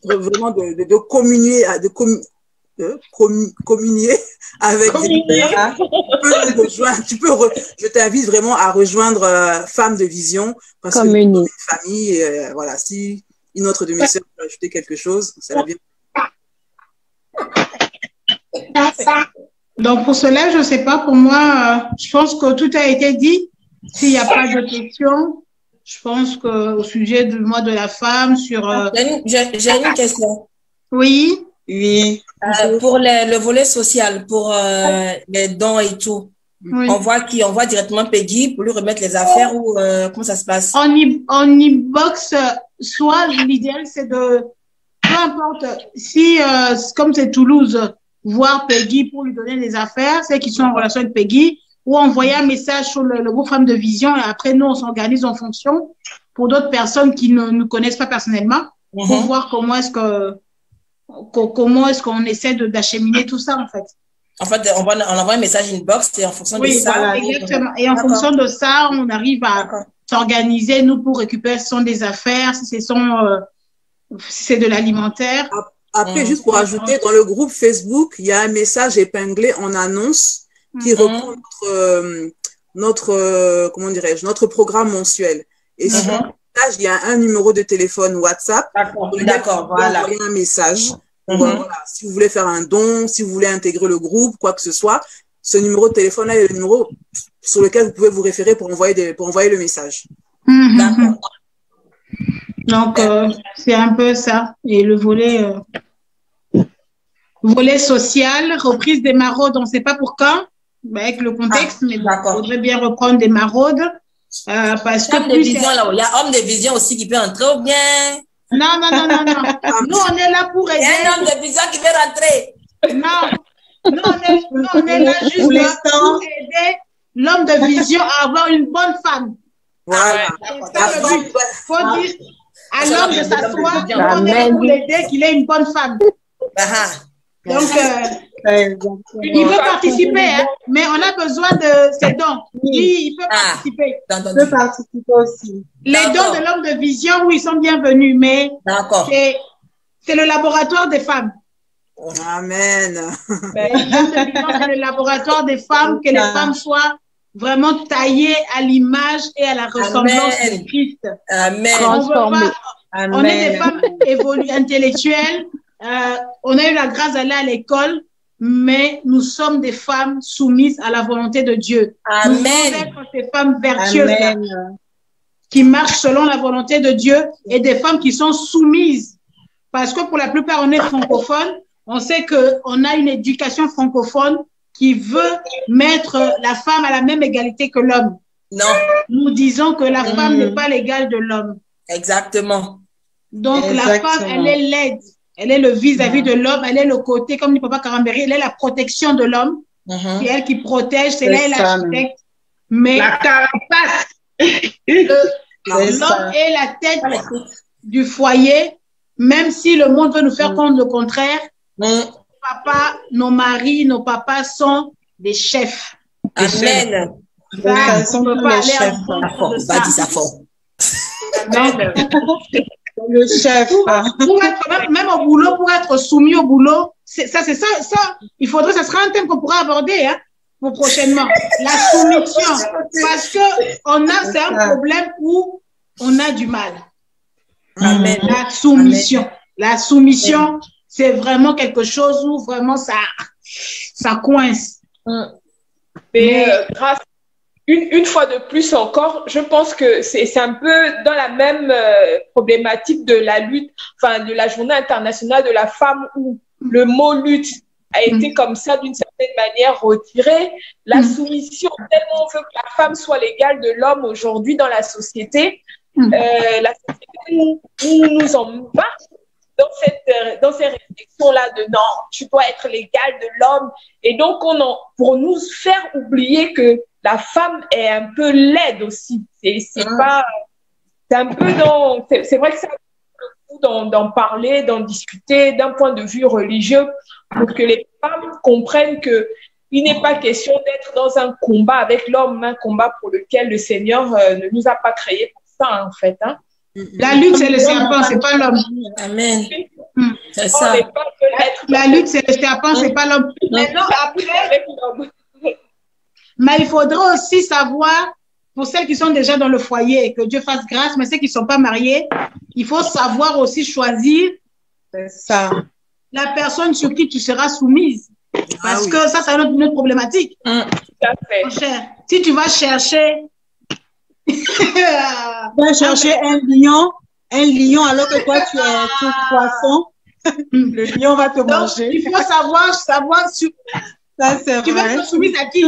vraiment de communier, communier avec Dieu, je t'invite vraiment à rejoindre Femmes de Vision parce que c'est une famille. Et, voilà, si une autre de mes sœurs peut ajouter quelque chose, ça va bien. Donc, pour cela, je ne sais pas, pour moi, je pense que tout a été dit. S'il n'y a pas de questions, je pense qu'au sujet du mois de la femme, sur… J'ai une question. Oui. Oui. Pour le volet social, pour les dons et tout, oui. On voit directement Peggy pour lui remettre les affaires ou comment ça se passe? En e-box, soit l'idéal c'est de, peu importe, si comme c'est Toulouse, voir Peggy pour lui donner les affaires, celles qui sont en relation avec Peggy, ou envoyer un message sur le groupe Femmes de Vision et après nous on s'organise en fonction pour d'autres personnes qui ne nous connaissent pas personnellement pour voir comment est-ce qu'on essaie d'acheminer tout ça en fait. En fait, on envoie un message inbox et en fonction de ça. Voilà, exactement. Et en fonction de ça, on arrive à s'organiser, nous, pour récupérer ce sont des affaires, si c'est de l'alimentaire. Après, juste pour ajouter, dans le groupe Facebook, il y a un message épinglé en annonce qui reprend notre programme mensuel. Et sur le message, il y a un numéro de téléphone WhatsApp. D'accord, voilà. Envoyer un message. Voilà, si vous voulez faire un don, si vous voulez intégrer le groupe, quoi que ce soit, ce numéro de téléphone-là est le numéro sur lequel vous pouvez vous référer pour envoyer le message. D'accord. Donc, c'est un peu ça. Et le volet social, reprise des maraudes, on ne sait pas pour quand, avec le contexte, mais il faudrait bien reprendre des maraudes. Parce que il y a homme de vision aussi qui peut entrer ou bien... Non. Nous, on est là pour aider. Il y a un homme de vision qui veut rentrer. Non. Nous, on est là juste pour aider l'homme de vision à avoir une bonne femme. Voilà. Il faut dire à l'homme de s'asseoir, on est là pour l'aider qu'il ait une bonne femme. Donc, il veut participer, hein, mais on a besoin de ses dons. Il peut participer. Il peut participer aussi. Les dons de l'homme de vision, oui, ils sont bienvenus, mais c'est le laboratoire des femmes. Amen. C'est le laboratoire des femmes, que les femmes soient vraiment taillées à l'image et à la ressemblance de Christ. Amen. On est des femmes intellectuelles. On a eu la grâce d'aller à l'école, mais nous sommes des femmes soumises à la volonté de Dieu. Amen. Nous devons être ces femmes vertueuses qui marchent selon la volonté de Dieu et des femmes qui sont soumises. Parce que pour la plupart, on est francophones. On sait qu'on a une éducation francophone qui veut mettre la femme à la même égalité que l'homme. Non. Nous disons que la femme n'est pas l'égale de l'homme. Exactement. Donc, la femme, elle est l'aide. Elle est le vis-à-vis de l'homme. Elle est le côté, comme dit Papa Karambéry, elle est la protection de l'homme. C'est elle qui protège, c'est elle l'architecte. Mais la carapace. L'homme est la tête du foyer, même si le monde veut nous faire comprendre le contraire. Papa, nos maris, nos papas sont des chefs. Amen. On ne peut pas aller Va dire ça fort. Le chef. Pour être, même au boulot, pour être soumis au boulot, ça, il faudrait, ça sera un thème qu'on pourra aborder, hein, pour prochainement. La soumission. Parce que c'est un problème où on a du mal. Amen. La soumission. Amen. La soumission, c'est vraiment quelque chose où vraiment ça coince. Mais grâce une fois de plus encore, je pense que c'est un peu dans la même problématique de la lutte, enfin de la journée internationale de la femme où le mot lutte a été comme ça d'une certaine manière retiré. La soumission, tellement on veut que la femme soit l'égale de l'homme aujourd'hui dans la société, la société nous embarque dans ces réflexions-là de non, tu dois être l'égal de l'homme. Et donc, pour nous faire oublier que la femme est un peu laide aussi. C'est un peu c'est vrai que c'est le coup d'en parler, d'en discuter d'un point de vue religieux pour que les femmes comprennent que il n'est pas question d'être dans un combat avec l'homme, un combat pour lequel le Seigneur ne nous a pas créés pour ça, en fait, hein. La lutte, c'est le serpent, c'est pas l'homme. Amen. C'est ça. La lutte, c'est le serpent, c'est pas l'homme. Maintenant, après, mais il faudra aussi savoir, pour celles qui sont déjà dans le foyer, que Dieu fasse grâce, mais celles qui ne sont pas mariées, il faut savoir aussi choisir la personne sur qui tu seras soumise. Parce que ça, c'est une autre problématique. Tout à fait. Mon cher, si tu vas chercher... un lion alors que toi tu es un poisson. Le lion va te manger. Il faut savoir sur... Ça, c'est tu vas être soumise à qui?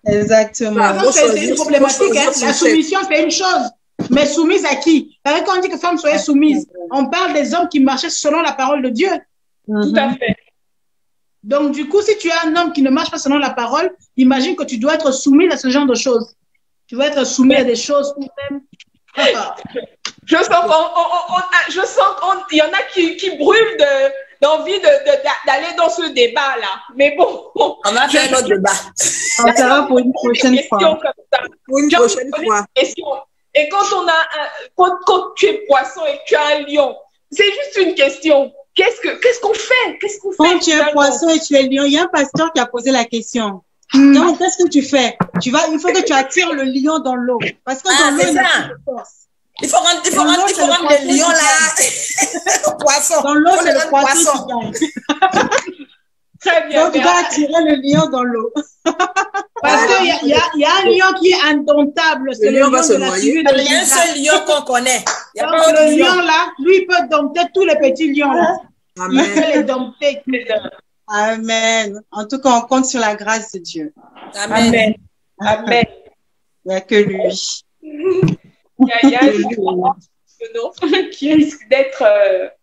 Exactement. C'est une problématique. Hein? La soumission, c'est une chose. Mais soumise à qui? Quand on dit que femme soit soumise, on parle des hommes qui marchaient selon la parole de Dieu. Tout à fait. Donc, du coup, si tu as un homme qui ne marche pas selon la parole, imagine que tu dois être soumise à ce genre de choses. Tu vas être soumis à des choses ou même... Je sens qu'il y en a qui brûlent d'envie d'aller dans ce débat-là. Mais bon. On va faire notre débat. On sera pour une prochaine fois. Pour une prochaine fois. Et quand tu es poisson et que tu as un lion, c'est juste une question. Qu'est-ce qu'on fait? Quand tu es poisson et tu es lion, il y a un pasteur qui a posé la question. Donc, qu'est-ce que tu fais? Il faut que tu attires le lion dans l'eau. Parce que dans l'eau, il y a plus de force. Il faut rendre le lion là. Poisson. Dans l'eau, c'est le poisson qui gagne. Très bien. Donc, tu dois attirer le lion dans l'eau. Parce qu'il y a un lion qui est indomptable. C'est le lion de la tribu de Il y a un seul lion qu'on connaît. Donc, le lion là, lui, il peut dompter tous les petits lions là. Amen. Il peut les dompter. Amen. En tout cas, on compte sur la grâce de Dieu. Amen. Amen. Il n'y a que lui. Il y a un qui risque d'être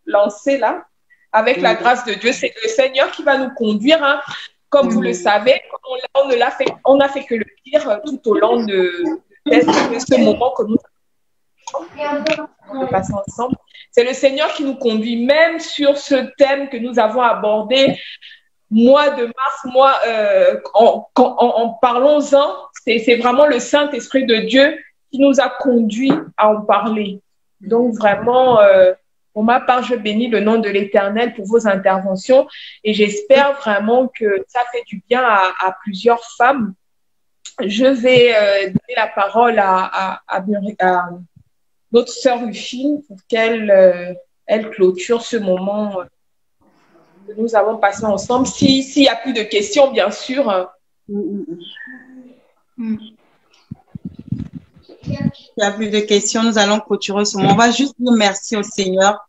lancé là. Avec la grâce de Dieu, c'est le Seigneur qui va nous conduire. Hein. Comme vous le savez, on a fait que le pire tout au long de ce moment que nous passons ensemble. C'est le Seigneur qui nous conduit, même sur ce thème que nous avons abordé, mois de mars, en parlons-en. C'est vraiment le Saint-Esprit de Dieu qui nous a conduits à en parler. Donc vraiment, pour ma part, je bénis le nom de l'Éternel pour vos interventions et j'espère vraiment que ça fait du bien à plusieurs femmes. Je vais donner la parole à notre sœur Rufine pour qu'elle elle clôture ce moment que nous avons passé ensemble. S'il n'y a plus de questions, bien sûr. S'il n'y a plus de questions, nous allons clôturer ce moment. On va juste dire merci au Seigneur.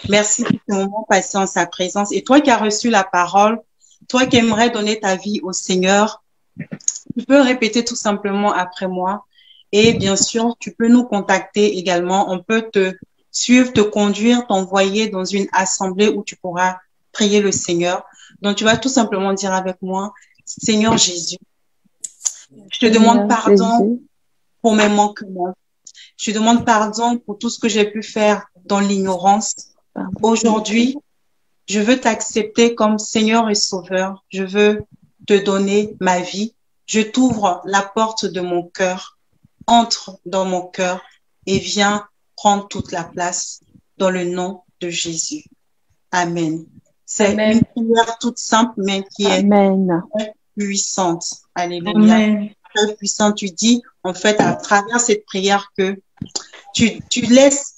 Merci pour ce moment passé en sa présence. Et toi qui as reçu la parole, toi qui aimerais donner ta vie au Seigneur, tu peux répéter tout simplement après moi. Et bien sûr, tu peux nous contacter également. On peut te suivre, te conduire, t'envoyer dans une assemblée où tu pourras prier le Seigneur. Donc, tu vas tout simplement dire avec moi, Seigneur Jésus, je te demande pardon pour mes manquements. Je te demande pardon pour tout ce que j'ai pu faire dans l'ignorance. Aujourd'hui, je veux t'accepter comme Seigneur et Sauveur. Je veux te donner ma vie. Je t'ouvre la porte de mon cœur. Entre dans mon cœur et viens prendre toute la place dans le nom de Jésus. Amen. C'est une prière toute simple, mais qui est très puissante. Alléluia. Très puissante. Tu dis, en fait, à travers cette prière que tu laisses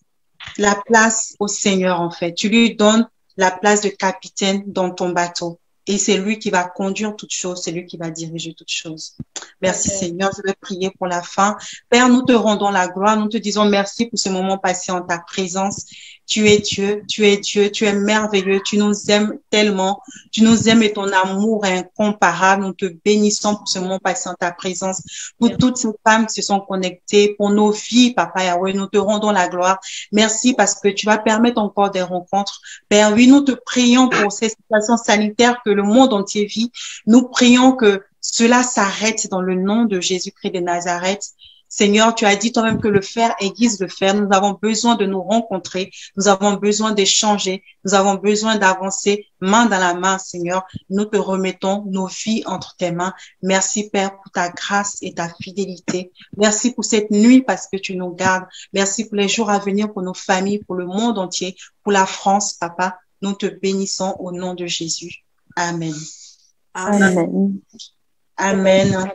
la place au Seigneur, en fait. Tu lui donnes la place de capitaine dans ton bateau. Et c'est lui qui va conduire toutes choses, c'est lui qui va diriger toutes choses. Merci Seigneur, je vais prier pour la fin. Père, nous te rendons la gloire, nous te disons merci pour ce moment passé en ta présence. Tu es Dieu, tu es Dieu, tu es merveilleux, tu nous aimes tellement, tu nous aimes et ton amour est incomparable. Nous te bénissons pour ce moment passé en ta présence, pour toutes ces femmes qui se sont connectées, pour nos vies, Papa Yahweh, nous te rendons la gloire. Merci parce que tu vas permettre encore des rencontres. Père, oui, nous te prions pour ces situations sanitaires que le monde entier vit. Nous prions que cela s'arrête dans le nom de Jésus-Christ de Nazareth. Seigneur, tu as dit toi-même que le fer aiguise le fer. Nous avons besoin de nous rencontrer. Nous avons besoin d'échanger. Nous avons besoin d'avancer main dans la main, Seigneur. Nous te remettons nos vies entre tes mains. Merci, Père, pour ta grâce et ta fidélité. Merci pour cette nuit parce que tu nous gardes. Merci pour les jours à venir, pour nos familles, pour le monde entier, pour la France, Papa. Nous te bénissons au nom de Jésus. Amen. Amen. Amen.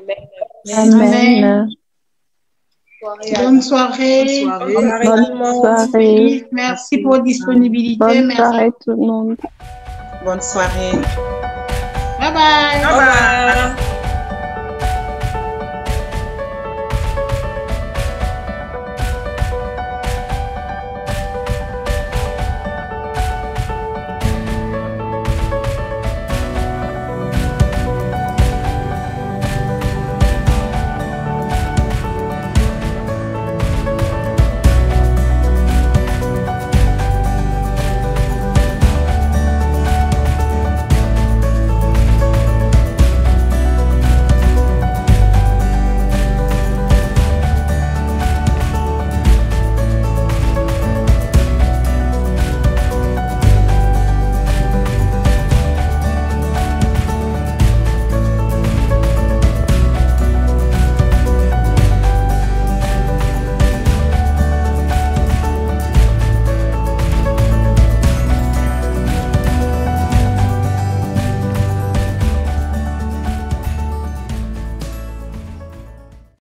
Amen. Bonne soirée. Bonne soirée. Merci pour votre disponibilité. Bonne soirée tout le monde. Bonne soirée. Bye bye. Au revoir.